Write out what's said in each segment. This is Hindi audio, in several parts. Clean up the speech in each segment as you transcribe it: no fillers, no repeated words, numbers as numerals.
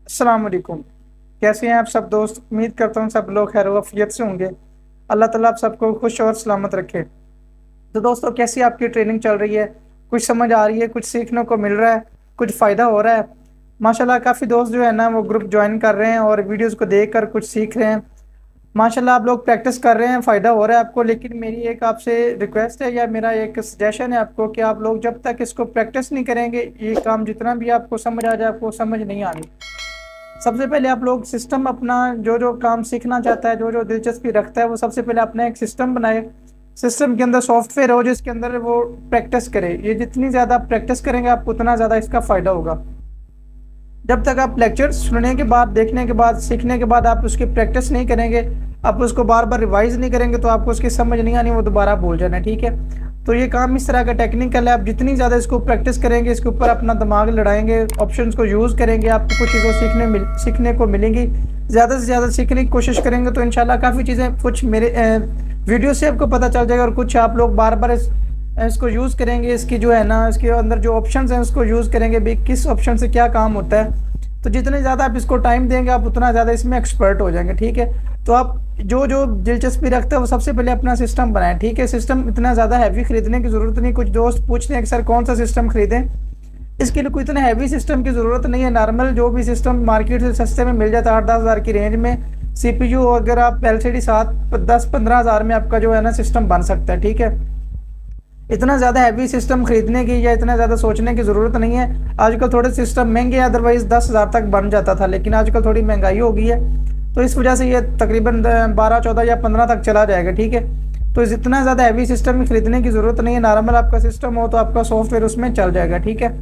अस्सलाम वालेकुम। कैसे हैं आप सब दोस्त? उम्मीद करता हूँ सब लोग खैर वफियत से होंगे। अल्लाह ताला आप सबको खुश और सलामत रखे। तो दोस्तों, कैसी आपकी ट्रेनिंग चल रही है? कुछ समझ आ रही है? कुछ सीखने को मिल रहा है? कुछ फ़ायदा हो रहा है? माशाल्लाह काफ़ी दोस्त जो है ना वो ग्रुप ज्वाइन कर रहे हैं और वीडियोस को देख कर कुछ सीख रहे हैं। माशाल्लाह आप लोग प्रैक्टिस कर रहे हैं, फ़ायदा हो रहा है आपको। लेकिन मेरी एक आपसे रिक्वेस्ट है या मेरा एक सजेशन है आपको कि आप लोग जब तक इसको प्रैक्टिस नहीं करेंगे, ये काम जितना भी आपको समझ आ जाए आपको समझ नहीं आनी। सबसे पहले आप लोग सिस्टम अपना, जो जो काम सीखना चाहता है, जो जो दिलचस्पी रखता है, वो सबसे पहले अपना एक सिस्टम बनाए। सिस्टम के अंदर सॉफ्टवेयर हो जिसके अंदर वो प्रैक्टिस करे। ये जितनी ज़्यादा प्रैक्टिस करेंगे आपको उतना ज़्यादा इसका फ़ायदा होगा। जब तक आप लेक्चर सुनने के बाद, देखने के बाद, सीखने के बाद आप उसकी प्रैक्टिस नहीं करेंगे, आप उसको बार बार रिवाइज नहीं करेंगे, तो आपको उसकी समझ नहीं आनी, वो दोबारा भूल जाना है। ठीक है, तो ये काम इस तरह का टेक्निकल है। आप जितनी ज़्यादा इसको प्रैक्टिस करेंगे, इसके ऊपर अपना दिमाग लड़ाएंगे, ऑप्शंस को यूज़ करेंगे, आपको कुछ चीज़ें सीखने को मिलेंगी। ज़्यादा से ज़्यादा सीखने की कोशिश करेंगे तो इंशाल्लाह काफ़ी चीज़ें कुछ मेरे वीडियो से आपको पता चल जाएगा, और कुछ आप लोग बार बार इसको यूज़ करेंगे। इसकी जो है ना, इसके अंदर जो ऑप्शंस हैं उसको यूज़ करेंगे भी, किस ऑप्शन से क्या काम होता है। तो जितने ज़्यादा आप इसको टाइम देंगे आप उतना ज़्यादा इसमें एक्सपर्ट हो जाएंगे। ठीक है, तो आप जो जो दिलचस्पी रखते हैं वो सबसे पहले अपना सिस्टम बनाएं। ठीक है, सिस्टम इतना ज़्यादा हैवी खरीदने की ज़रूरत नहीं। कुछ दोस्त पूछते हैं कि सर कौन सा सिस्टम खरीदें। इसके लिए कोई इतना हैवी सिस्टम की ज़रूरत नहीं है। नॉर्मल जो भी सिस्टम मार्केट से सस्ते में मिल जाता है 8-10 हज़ार की रेंज में, CPU अगर आप LCD 7-10-15 हज़ार में आपका जो है ना सिस्टम बन सकता है। ठीक है, इतना ज़्यादा हैवी सिस्टम खरीदने की या इतना ज़्यादा सोचने की ज़रूरत नहीं है। आजकल थोड़े सिस्टम महंगे हैं, अदरवाइज़ 10 हज़ार तक बन जाता था, लेकिन आजकल थोड़ी महंगाई हो गई है, तो इस वजह से ये तकरीबन 12-14 या 15 तक चला जाएगा। ठीक है, तो इतना ज़्यादा हैवी सिस्टम खरीदने की ज़रूरत नहीं है। नॉर्मल आपका सिस्टम हो तो आपका सॉफ्टवेयर उसमें चल जाएगा। ठीक है,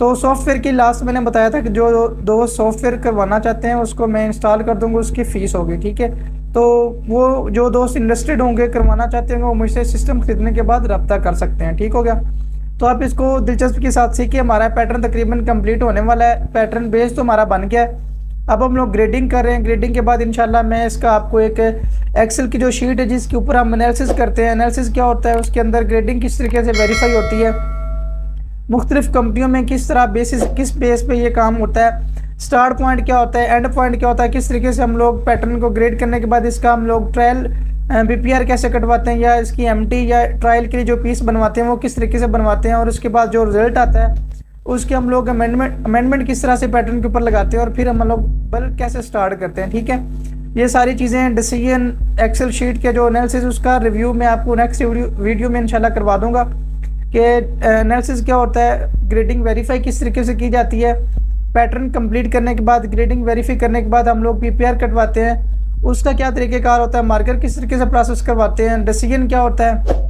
तो सॉफ्टवेयर की लास्ट मैंने बताया था कि जो दो सॉफ्टवेयर करवाना चाहते हैं उसको मैं इंस्टॉल कर दूंगा, उसकी फ़ीस होगी। ठीक है, तो वो जो दोस्त इंटरेस्टेड होंगे, करवाना चाहते होंगे, वो मुझसे सिस्टम खरीदने के बाद रब्ता कर सकते हैं। ठीक हो गया, तो आप इसको दिलचस्पी के साथ सीखिए। हमारा पैटर्न तकरीबन कंप्लीट होने वाला है। पैटर्न बेस तो हमारा बन गया है। अब हम लोग ग्रेडिंग कर रहे हैं। ग्रेडिंग के बाद इंशाल्लाह मैं इसका आपको एक एक्सेल की जो शीट है जिसके ऊपर हम एनालिसिस करते हैं। एनालिसिस क्या होता है, उसके अंदर ग्रेडिंग किस तरीके से वेरीफाई होती है, मुख्तलिफ कंपनियों में किस तरह किस बेस पे ये काम होता है, स्टार्ट पॉइंट क्या होता है, एंड पॉइंट क्या होता है, किस तरीके से हम लोग पैटर्न को ग्रेड करने के बाद इसका हम लोग ट्रायल BPR कैसे कटवाते हैं, या इसकी MT या ट्रायल के लिए जो पीस बनवाते हैं वो किस तरीके से बनवाते हैं, और उसके बाद जो रिजल्ट आता है उसके हम लोग अमेंडमेंट किस तरह से पैटर्न के ऊपर लगाते हैं, और फिर हम लोग बल्क कैसे स्टार्ट करते हैं। ठीक है, ये सारी चीज़ें डिसीजन एक्सेल शीट के जो एनालिसिस उसका रिव्यू मैं आपको नेक्स्ट वीडियो में इंशाल्लाह करवा दूंगा कि एनालिसिस क्या होता है, ग्रेडिंग वेरीफाई किस तरीके से की जाती है, पैटर्न कंप्लीट करने के बाद, ग्रेडिंग वेरीफाई करने के बाद हम लोग PPR कटवाते हैं, उसका क्या तरीक़ेकार होता है, मार्कर किस तरीके से प्रोसेस करवाते हैं, डिसीजन क्या होता है।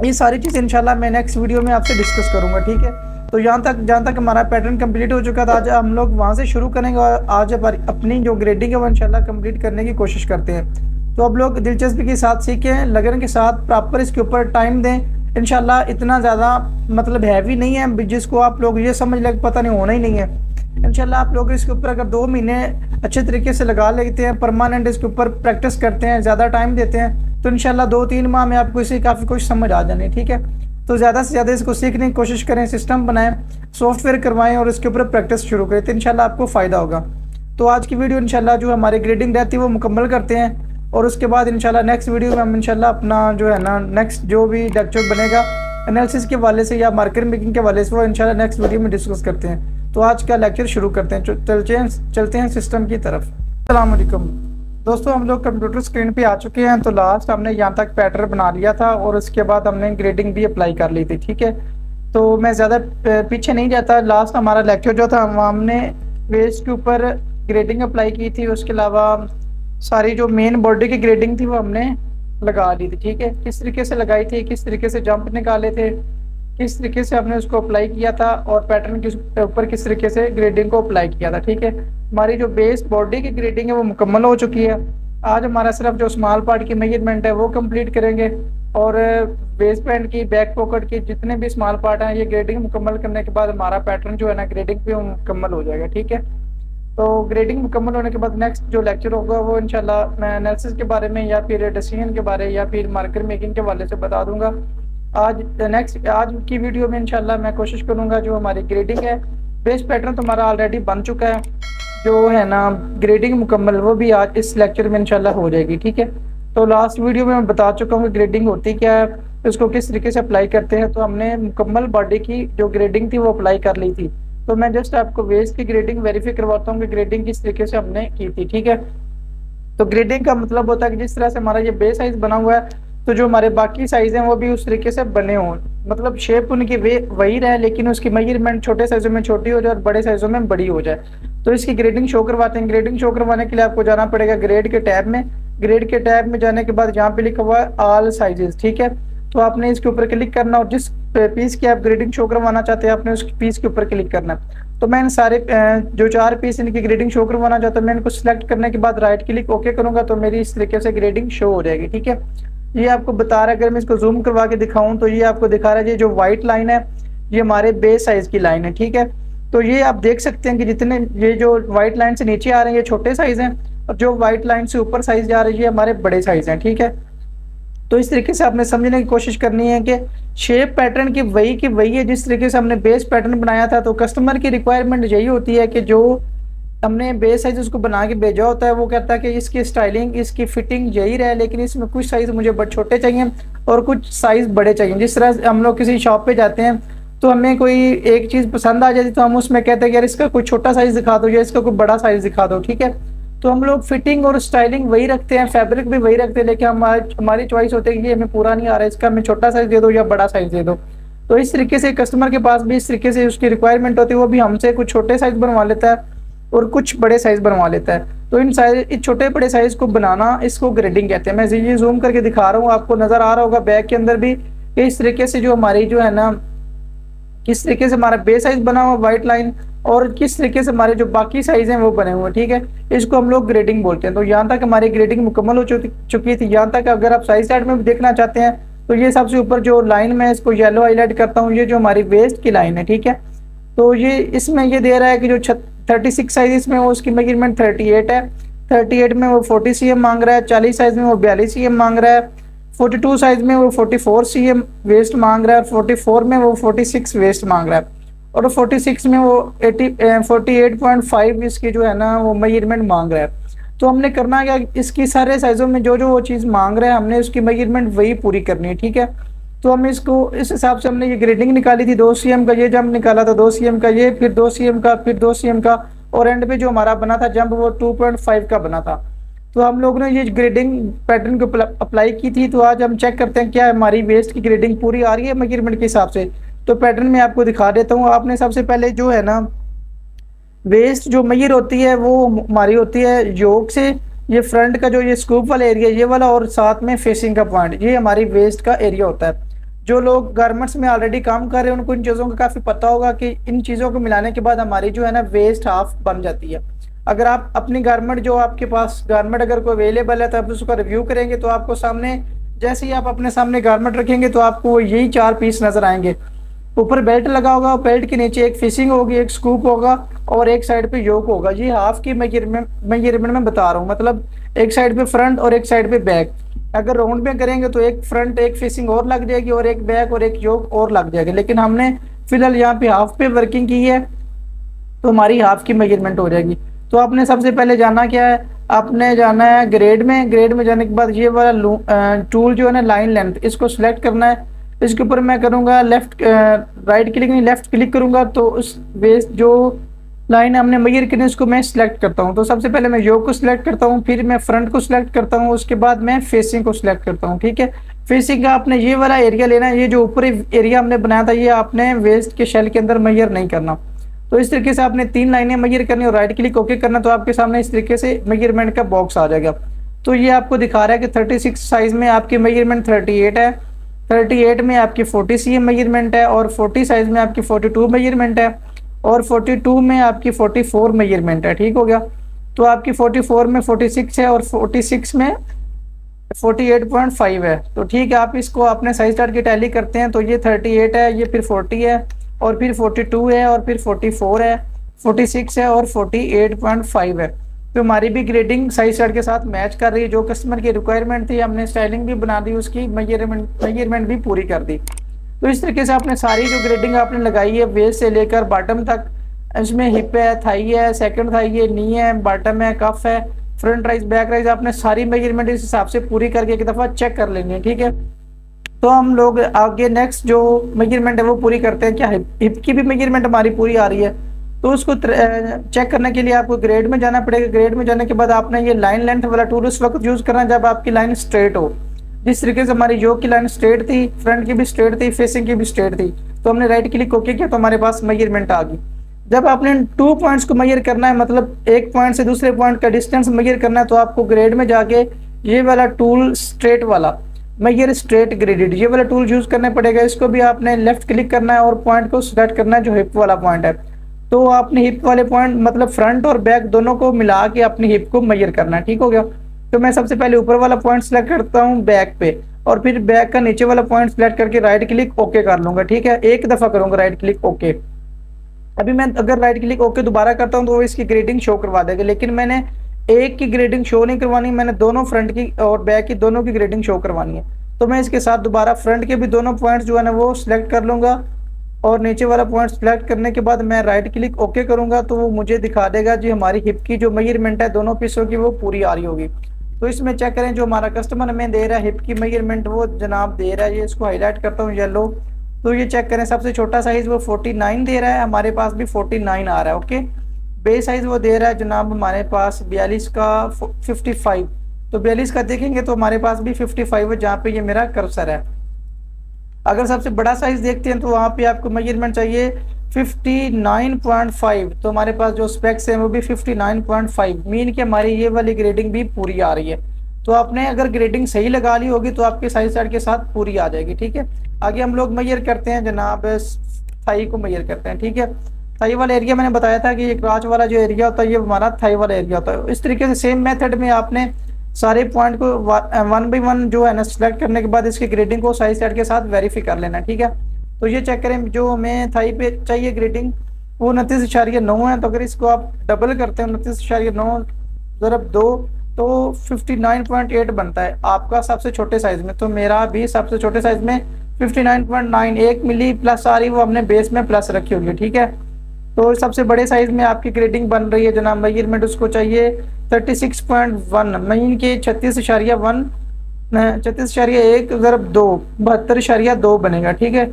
ये सारी चीज़ें इंशाल्लाह मैं नेक्स्ट वीडियो में आपसे डिस्कस करूँगा। ठीक है, तो जहाँ तक हमारा पैटर्न कंप्लीट हो चुका था, आज हम लोग वहाँ से शुरू करेंगे और आज अपनी जो ग्रेडिंग है वो इंशाल्लाह कंप्लीट करने की कोशिश करते हैं। तो अब लोग दिलचस्पी के साथ सीखें, लगन के साथ प्रॉपर इसके ऊपर टाइम दें। इंशाल्लाह इतना ज़्यादा मतलब हैवी नहीं है जिसको आप लोग ये समझ लें पता नहीं होना ही नहीं है। इंशाल्लाह आप लोग इसके ऊपर अगर 2 महीने अच्छे तरीके से लगा लेते हैं, परमानेंट इसके ऊपर प्रैक्टिस करते हैं, ज़्यादा टाइम देते हैं, तो इंशाल्लाह 2-3 माह में आपको इसे काफ़ी कुछ समझ आ जानी। ठीक है, तो ज़्यादा से ज़्यादा इसको सीखने की कोशिश करें, सिस्टम बनाएं, सॉफ्टवेयर करवाएं और इसके ऊपर प्रैक्टिस शुरू करें, तो इंशाल्लाह आपको फ़ायदा होगा। तो आज की वीडियो इंशाल्लाह जो हमारी ग्रेडिंग रहती है वो मुकम्मल करते हैं, और उसके बाद इंशाल्लाह नेक्स्ट वीडियो में हम इंशाल्लाह अपना जो है ना नेक्स्ट जो भी लेक्चर बनेगा एनालिसिस के वाले से या मार्केट मेकिंग के वाले से वो इंशाल्लाह नेक्स्ट वीडियो में डिस्कस करते हैं। तो आज का लेक्चर शुरू करते हैं, चलते हैं सिस्टम की तरफ। अस्सलाम वालेकुम दोस्तों, हम लोग कंप्यूटर स्क्रीन पे आ चुके हैं। तो लास्ट हमने यहाँ तक पैटर्न बना लिया था और उसके बाद हमने ग्रेडिंग भी अप्लाई कर ली थी। ठीक है, तो मैं ज़्यादा पीछे नहीं जाता। लास्ट हमारा लेक्चर जो था हमने वेस्ट के ऊपर ग्रेडिंग अप्लाई की थी, उसके अलावा सारी जो मेन बॉडी की ग्रेडिंग थी वो हमने लगा ली थी। ठीक है, किस तरीके से लगाई थी, किस तरीके से जंप निकाले थे, किस तरीके से हमने उसको अप्लाई किया था, और पैटर्न के ऊपर किस तरीके से ग्रेडिंग को अप्लाई किया था। ठीक है, हमारी जो बेस बॉडी की ग्रेडिंग है वो मुकम्मल हो चुकी है। आज हमारा सिर्फ जो स्मॉल पार्ट की मेजरमेंट है वो कंप्लीट करेंगे, और बेस बैंड की, बैक पॉकेट की, जितने भी स्मॉल पार्ट हैं ये ग्रेडिंग मुकम्मल करने के बाद हमारा पैटर्न जो है ना ग्रेडिंग पे मुकम्मल हो जाएगा। ठीक है, तो ग्रेडिंग मुकम्मल होने के बाद नेक्स्ट जो लेक्चर होगा वो इंशाल्लाह मैं एनालिसिस के बारे में या फिर डिसीजन के बारे या फिर मार्केट मेकिंग के वाले से बता दूंगा। आज की वीडियो में इंशाल्लाह मैं कोशिश करूंगा जो हमारी ग्रेडिंग है, बेस पैटर्न तो हमारा ऑलरेडी बन चुका है, जो है ना ग्रेडिंग मुकम्मल, वो भी आज इस लेक्चर में इंशाल्लाह हो जाएगी। ठीक है, तो लास्ट वीडियो में मैं बता चुका हूँ कि ग्रेडिंग होती क्या है, उसको किस तरीके से अप्लाई करते हैं। तो हमने मुकम्मल बॉडी की जो ग्रेडिंग थी वो अप्लाई कर ली थी। तो मैं जस्ट आपको वेस्ट की ग्रेडिंग वेरीफाई करवाता हूँ कि ग्रेडिंग किस तरीके से हमने की थी। ठीक है, तो ग्रेडिंग का मतलब होता है कि जिस तरह से हमारा ये बेस साइज बना हुआ है, तो जो हमारे बाकी साइज हैं वो भी उस तरीके से बने हों, मतलब शेप उनकी वे वही रहे, लेकिन उसकी मेजरमेंट छोटे साइजों में छोटी हो जाए और बड़े साइजों में बड़ी हो जाए। तो इसकी ग्रेडिंग शो करवाते हैं। ग्रेडिंग शो करवाने के लिए आपको जाना पड़ेगा ग्रेड के टैब में। ग्रेड के टैब में जाने के बाद यहाँ पे लिखा हुआ है ऑल साइजेस। ठीक है, तो आपने इसके ऊपर क्लिक करना और जिस पीस की आप ग्रेडिंग शो करवाना चाहते हैं आपने उस पीस के ऊपर क्लिक करना है। तो मैं इन सारे जो 4 पीस इनकी ग्रेडिंग शो करवाना चाहता हूँ, मैं इनको सिलेक्ट करने के बाद राइट क्लिक ओके करूंगा तो मेरी इस तरीके से ग्रेडिंग शो हो जाएगी। ठीक है, ये आपको बता रहा है, अगर मैं इसको जूम करवा के दिखाऊं तो ये आपको दिखा रहा है ये जो व्हाइट लाइन है ये हमारे बेस साइज की लाइन है। ठीक है, तो ये आप देख सकते हैं कि जितने ये जो व्हाइट लाइन से नीचे आ रहे हैं ये छोटे साइज हैं और जो व्हाइट लाइन से ऊपर साइज जा रही है हमारे बड़े साइज हैं। ठीक है, तो इस तरीके से आपने समझने की कोशिश करनी है कि शेप पैटर्न की वही है जिस तरीके से हमने बेस पैटर्न बनाया था। तो कस्टमर की रिक्वायरमेंट यही होती है कि जो हमने बेस साइज उसको बना के भेजा होता है वो कहता है कि इसकी स्टाइलिंग इसकी फिटिंग यही रहे, लेकिन इसमें कुछ साइज मुझे बड़े छोटे चाहिए और कुछ साइज बड़े चाहिए। जिस तरह हम लोग किसी शॉप पे जाते हैं तो हमें कोई एक चीज़ पसंद आ जाती तो हम उसमें कहते हैं कि यार इसका कोई छोटा साइज दिखा दो या इसका कोई बड़ा साइज दिखा दो। ठीक है, तो हम लोग फिटिंग और स्टाइलिंग वही रखते हैं, फैब्रिक भी वही रखते हैं, लेकिन हमारी चॉइस होती है कि ये हमें पूरा नहीं आ रहा है, इसका हमें छोटा साइज दे दो या बड़ा साइज दे दो। तो इस तरीके से कस्टमर के पास भी इस तरीके से उसकी रिक्वायरमेंट होती है, वो भी हमसे कुछ छोटे साइज बनवा लेता है और कुछ बड़े साइज बनवा लेता है। तो इस छोटे बड़े साइज को बनाना इसको ग्रेडिंग कहते हैं। मैं ये जूम करके दिखा रहा हूँ, आपको नजर आ रहा होगा बैक के अंदर भी कि इस तरीके से जो हमारी जो है ना किस तरीके से हमारा बेस साइज बना हुआ व्हाइट लाइन और किस तरीके से हमारे जो बाकी साइज हैं वो बने हुए। ठीक है, इसको हम लोग ग्रेडिंग बोलते हैं। तो यहाँ तक हमारी ग्रेडिंग मुकम्मल हो चुकी थी। यहाँ तक अगर आप साइज चार्ट में भी देखना चाहते हैं तो ये सबसे ऊपर जो लाइन में इसको येलो हाईलाइट करता हूँ, ये जो हमारी वेस्ट की लाइन है। ठीक है, तो ये इसमें ये दे रहा है कि जो 36 साइज में वो उसकी मेजरमेंट 38 है, 38 में वो 40 cm मांग रहा है, 40 साइज में वो 42 cm मांग रहा है, 42 साइज में वो 44 cm वेस्ट मांग रहा है, 44 में वो 46 वेस्ट मांग रहा है और 46 में वो 48.5 इसकी जो है ना वो मेजरमेंट मांग रहा है। तो हमने करना क्या, इसकी सारे साइजों में जो जो वो चीज़ मांग रहा है हमने उसकी मेजरमेंट वही पूरी करनी है। ठीक है, तो हम इसको इस हिसाब से हमने ये ग्रेडिंग निकाली थी 2 cm का, ये जंप निकाला था 2 cm का, ये फिर 2 cm का, फिर 2 cm का और एंड पे जो हमारा बना था जंप वो 2.5 का बना था। तो हम लोग ने ये ग्रेडिंग पैटर्न को अप्लाई की थी। तो आज हम चेक करते हैं क्या हमारी वेस्ट की ग्रेडिंग पूरी आ रही है मेजरमेंट के हिसाब से। तो पैटर्न में आपको दिखा देता हूँ। आपने सबसे पहले जो है ना वेस्ट जो मेजर होती है वो हमारी होती है योक से ये फ्रंट का जो ये स्कूप वाला एरिया ये वाला और साथ में फेसिंग का पॉइंट, ये हमारी वेस्ट का एरिया होता है। जो लोग गारमेंट्स में ऑलरेडी काम कर रहे हैं उनको इन चीज़ों का काफ़ी पता होगा कि इन चीज़ों को मिलाने के बाद हमारी जो है ना वेस्ट हाफ बन जाती है। अगर आप अपनी गारमेंट जो आपके पास गारमेंट अगर कोई अवेलेबल है तो आप उसका रिव्यू करेंगे तो आपको सामने जैसे ही आप अपने सामने गारमेंट रखेंगे तो आपको यही 4 पीस नजर आएंगे। ऊपर बेल्ट लगा होगा, बेल्ट के नीचे एक फिशिंग होगी, एक स्कूप होगा और एक साइड पे योक होगा। ये हाफ की मेजरमेंट में बता रहा हूँ, मतलब एक साइड पे फ्रंट और एक साइड पे बैक। अगर राउंड में करेंगे तो एक फ्रंट एक फिशिंग और लग जाएगी और एक बैक और एक योक और लग जाएगी, लेकिन हमने फिलहाल यहाँ पे हाफ पे वर्किंग की है तो हमारी हाफ की मेजरमेंट हो जाएगी। तो आपने सबसे पहले जाना क्या है, आपने जाना है ग्रेड में। ग्रेड में जाने के बाद ये वाला टूल जो है ना लाइन लेंथ, इसको सिलेक्ट करना है। इसके ऊपर मैं करूँगा राइट क्लिक नहीं लेफ्ट क्लिक करूँगा तो उस वेस्ट जो लाइन हमने मेजर करनी उसको मैं सिलेक्ट करता हूँ। तो सबसे पहले मैं योक को सिलेक्ट करता हूँ, फिर मैं फ्रंट को सिलेक्ट करता हूँ, उसके बाद मैं फेसिंग को सिलेक्ट करता हूँ। ठीक है, फेसिंग का आपने ये वाला एरिया लेना है, ये जो ऊपरी एरिया हमने बनाया था ये आपने वेस्ट के शेल के अंदर मेजर नहीं करना। तो इस तरीके से आपने 3 लाइनें मेजर करनी और राइट क्लिक ओके करना, तो आपके सामने इस तरीके से मेजरमेंट का बॉक्स आ जाएगा। तो ये आपको दिखा रहा है कि 36 साइज में आपकी मेजरमेंट 38 है, 38 में आपकी 40 cm मेजरमेंट है और 40 साइज में आपकी 42 मेजरमेंट है और 42 में आपकी 44 मेजरमेंट है। ठीक हो गया, तो आपकी 44 में 46 है और 46 में 48.5 है। तो ठीक है, आप इसको अपने साइज चार्ट की टैली करते हैं तो ये 38 है, ये फिर 40 है और फिर 42 है और फिर 44 है, 46 है और 48.5 है। तो हमारी भी ग्रेडिंग साइज चार्ट के साथ मैच कर रही है। जो कस्टमर की रिक्वायरमेंट थी हमने स्टाइलिंग भी बना दी, उसकी मेजरमेंट भी पूरी कर दी। तो इस तरीके से आपने सारी जो ग्रेडिंग आपने लगाई है वेस्ट से लेकर बॉटम तक इसमें हिप है, थाई है, सेकंड थाई है, नी है, बॉटम है, कफ है, फ्रंट राइज, बैक राइज, आपने सारी मेजरमेंट इस हिसाब से पूरी करके एक दफा चेक कर लेनी है, ठीक है। तो हम लोग आगे नेक्स्ट जो मेजरमेंट है वो पूरी करते हैं। क्या हिप की भी मेजरमेंट हमारी पूरी आ रही है, तो उसको चेक करने के लिए आपको ग्रेड में जाना पड़ेगा। ग्रेड में जाने के बाद आपने ये लाइन लेंथ वाला टूल उस वक्त यूज करना जब आपकी लाइन स्ट्रेट हो। जिस तरीके से हमारी योक की लाइन स्ट्रेट थी, फ्रंट की भी स्ट्रेट थी, फेसिंग की भी स्ट्रेट थी, तो हमने राइट क्लिक ओके किया तो हमारे पास मेजरमेंट आ गई। जब आपने 2 पॉइंट्स को मेजर करना है, मतलब एक पॉइंट से दूसरे पॉइंट का डिस्टेंस मेजर करना है, तो आपको ग्रेड में जाके ये वाला टूल स्ट्रेट वाला मेजर स्ट्रेट ग्रेडेड ये वाला टूल यूज करना पड़ेगा। इसको भी आपने लेफ्ट क्लिक करना है और पॉइंट को सिलेक्ट करना है जो हिप वाला पॉइंट है। तो आपने हिप वाले पॉइंट मतलब फ्रंट और बैक दोनों को मिला के अपनी हिप को मेजर करना है, ठीक हो गया। तो मैं सबसे पहले ऊपर वाला पॉइंट सिलेक्ट करता हूँ बैक पे, और फिर बैक का नीचे वाला पॉइंट सिलेक्ट करके राइट क्लिक ओके कर लूंगा, ठीक है। एक दफा करूंगा राइट क्लिक ओके। अभी मैं अगर राइट क्लिक ओके दोबारा करता हूँ तो वो इसकी ग्रेडिंग शो करवा देगा, लेकिन मैंने एक की ग्रेडिंग शो नहीं करवानी, मैंने दोनों फ्रंट की और बैक की दोनों की ग्रेडिंग शो करवानी है। तो मैं इसके साथ दोबारा फ्रंट के भी दोनों पॉइंट्स जो है ना वो सिलेक्ट कर लूंगा, और नीचे वाला पॉइंट सिलेक्ट करने के बाद मैं राइट क्लिक ओके करूंगा तो वो मुझे दिखा देगा जी हमारी हिप की जो मेजरमेंट है दोनों पीसों की वो पूरी आ रही होगी। तो इसमें चेक करें जो हमारा कस्टमर हमें दे रहा है हिप की मेजरमेंट वो जनाब दे रहा है, ये इसको हाईलाइट करता हूँ येलो। तो ये चेक करें सबसे छोटा साइज वो 49 दे रहा है, हमारे पास भी 49 आ रहा है, ओके। बेस साइज वो दे रहा है जनाब हमारे पास 42 का 55, तो 42 का देखेंगे तो हमारे पास भी 55 है जहाँ पे ये मेरा कर्सर है। अगर सबसे बड़ा साइज देखते हैं तो वहाँ पे आपको मेजरमेंट चाहिए 59.5, तो हमारे पास जो स्पेक्स है वो भी 59.5, मीन की हमारी ये वाली ग्रेडिंग भी पूरी आ रही है। तो आपने अगर ग्रेडिंग सही लगा ली होगी तो आपके साइज साइड के साथ पूरी आ जाएगी, ठीक है। आगे हम लोग मेजर करते हैं जनाब थाई को मेजर करते हैं, ठीक है। थाई वाला एरिया मैंने बताया था कि ये क्राच वाला जो एरिया होता है ये हमारा थाई वाला एरिया होता है। इस तरीके से सेम मेथड में आपने सारे पॉइंट को 1 बाई 1 जो है ना सिलेक्ट करने के बाद इसकी ग्रेडिंग को साइज सेट के साथ वेरीफाई कर लेना, ठीक है। तो ये चेक करें जो हमें थाई पे चाहिए ग्रेडिंग वो 29.9 है, तो अगर इसको आप डबल करते हैं 29.9 ज़रब 2 तो 59.8 बनता है आपका सबसे छोटे साइज में। तो मेरा भी सबसे छोटे साइज में 59.9, 1 मिली प्लस आ रही वो हमने बेस में प्लस रखी होगी, ठीक है। तो सबसे बड़े साइज में आपकी ग्रेडिंग बन रही है जनाब मेजरमेंट उसको चाहिए 36.1, मीन के 36.1 36.1 ज़रब 2 72.2 बनेगा, ठीक है।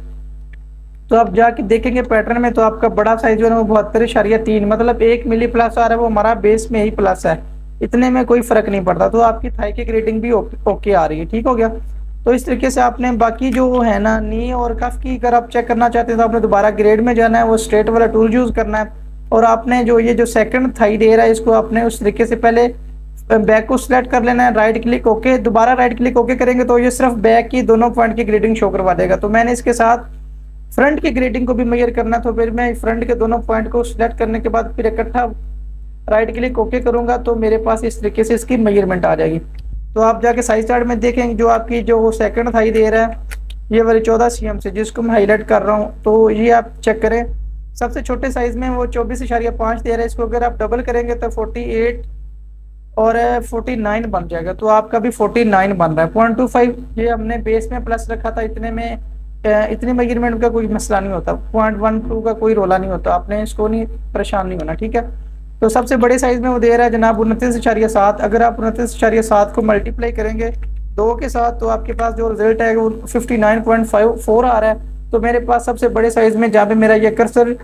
तो आप जाके देखेंगे पैटर्न में तो आपका बड़ा साइज जो है वो 72.3 मतलब 1 मिली प्लस आ रहा है, वो हमारा बेस में ही प्लस है, इतने में कोई फर्क नहीं पड़ता। तो आपकी थाई की ग्रेडिंग भी ओके आ रही है, ठीक हो गया। तो इस तरीके से आपने बाकी जो है ना नी और कफ की अगर आप चेक करना चाहते हैं तो आपने दोबारा ग्रेड में जाना है, वो स्ट्रेट वाला टूल यूज करना है, और आपने जो ये जो सेकंड थाई दे रहा है इसको आपने उस तरीके से पहले बैक को सिलेक्ट कर लेना है, राइट क्लिक ओके, दोबारा राइट क्लिक ओके करेंगे तो ये सिर्फ बैक की दोनों पॉइंट की ग्रेडिंग शो करवा देगा। तो मैंने इसके साथ फ्रंट की ग्रेडिंग को भी मेजर करना, तो फिर मैं फ्रंट के दोनों पॉइंट को सिलेक्ट करने के बाद फिर इकट्ठा राइट क्लिक ओके करूंगा तो मेरे पास इस तरीके से इसकी मेजरमेंट आ जाएगी। तो आप जाके साइज चार्ट में देखेंगे जो आपकी जो सेकंड थाई दे रहा है ये वाली 14 cm से जिसको मैं हाईलाइट कर रहा हूँ, तो ये आप चेक करें सबसे छोटे साइज में वो 24.5 दे रहा है, इसको अगर आप डबल करेंगे तो 48 और 49 बन जाएगा। तो आपका भी 49 बन रहा है। 0.25 ये हमने बेस में प्लस रखा था, इतने में इतनी मेजरमेंट का कोई मसला नहीं होता, 0.12 का कोई रोला नहीं होता, आपने इसको नहीं परेशान नहीं होना, ठीक है। तो सबसे बड़े साइज में वो दे रहा है जनाब 29.7, अगर आप 29.7 को मल्टीप्लाई करेंगे 2 के साथ तो आपके पास जो रिजल्ट है वो 59.54 आ रहा है। तो मेरे पास सबसे बड़े साइज में जहाँ पे मेरा ये कर्सर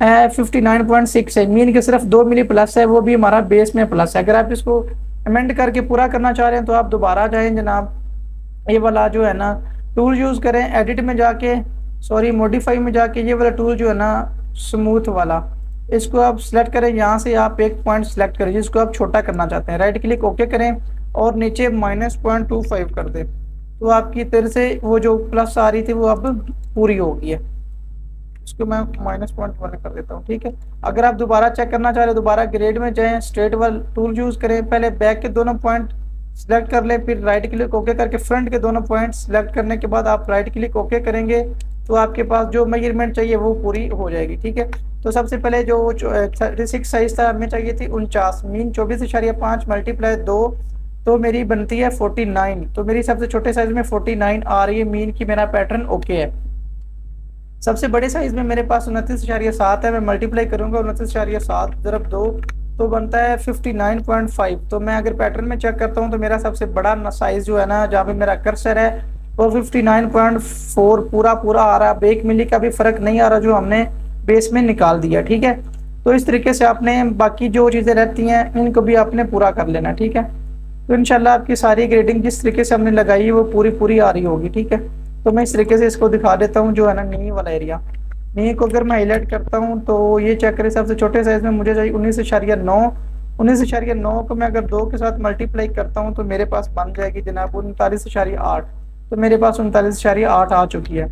59.6 है, मीन के सिर्फ 2 मिली प्लस है, वो भी हमारा बेस में प्लस है। अगर आप इसको अमेंड करके पूरा करना चाह रहे हैं तो आप दोबारा जाएं जनाब, ये वाला जो है ना टूल यूज़ करें, एडिट में जाके सॉरी मॉडिफाई में जाके ये वाला टूल जो है ना स्मूथ वाला, इसको आप सिलेक्ट करें। यहाँ से आप एक पॉइंट सिलेक्ट करें जिसको आप छोटा करना चाहते हैं, राइट क्लिक ओके करें और नीचे -0.25 कर दें, तो आपकी तरह से वो जो प्लस आ रही थी वो अब पूरी हो गई है। इसको मैं -0.1 कर देता हूँ, ठीक है। अगर आप दोबारा चेक करना चाह रहे हो दोबारा ग्रेड में जाएं, स्ट्रेट वाला टूल यूज़ करें, पहले बैक के दोनों पॉइंट सिलेक्ट कर ले, फिर राइट क्लिक ओके करके फ्रंट के दोनों पॉइंट सिलेक्ट करने के बाद आप राइट क्लिक ओके करेंगे तो आपके पास जो मेजरमेंट चाहिए वो पूरी हो जाएगी, ठीक है। तो सबसे पहले जो 36 साइज था हमें चाहिए थी 49, मीन 24.5 मल्टीप्लाई 2 तो मेरी बनती है 49, तो मेरी सबसे छोटे साइज में 49 आ रही है, मीन की मेरा पैटर्न ओके है। सबसे बड़े साइज में मेरे पास 29.7 है। मैं मल्टीप्लाई करूंगा 29.7 ज़रब 2 तो बनता है 59.5। तो मैं अगर पैटर्न में चेक करता हूँ तो मेरा सबसे बड़ा साइज जो है ना, जहाँ पे मेरा कर्सर है, वो 59.4 पूरा पूरा आ रहा है। अब 1 मिली का भी फर्क नहीं आ रहा जो हमने बेस में निकाल दिया। ठीक है, तो इस तरीके से आपने बाकी जो चीज़ें रहती हैं इनको भी आपने पूरा कर लेना। ठीक है, तो इंशाल्लाह आपकी सारी ग्रेडिंग जिस तरीके से हमने लगाई है वो पूरी पूरी आ रही होगी। ठीक है, तो मैं इस तरीके से इसको दिखा देता हूँ जो है ना नी वाला एरिया। नी को अगर मैं हाईलाइट करता हूँ तो ये चेक करें, सबसे छोटे साइज में मुझे चाहिए 19.9। 19.9 को मैं अगर 2 के साथ मल्टीप्लाई करता हूँ तो मेरे पास बन जाएगी जनाब 39.8। तो मेरे पास 39.8 आ चुकी है।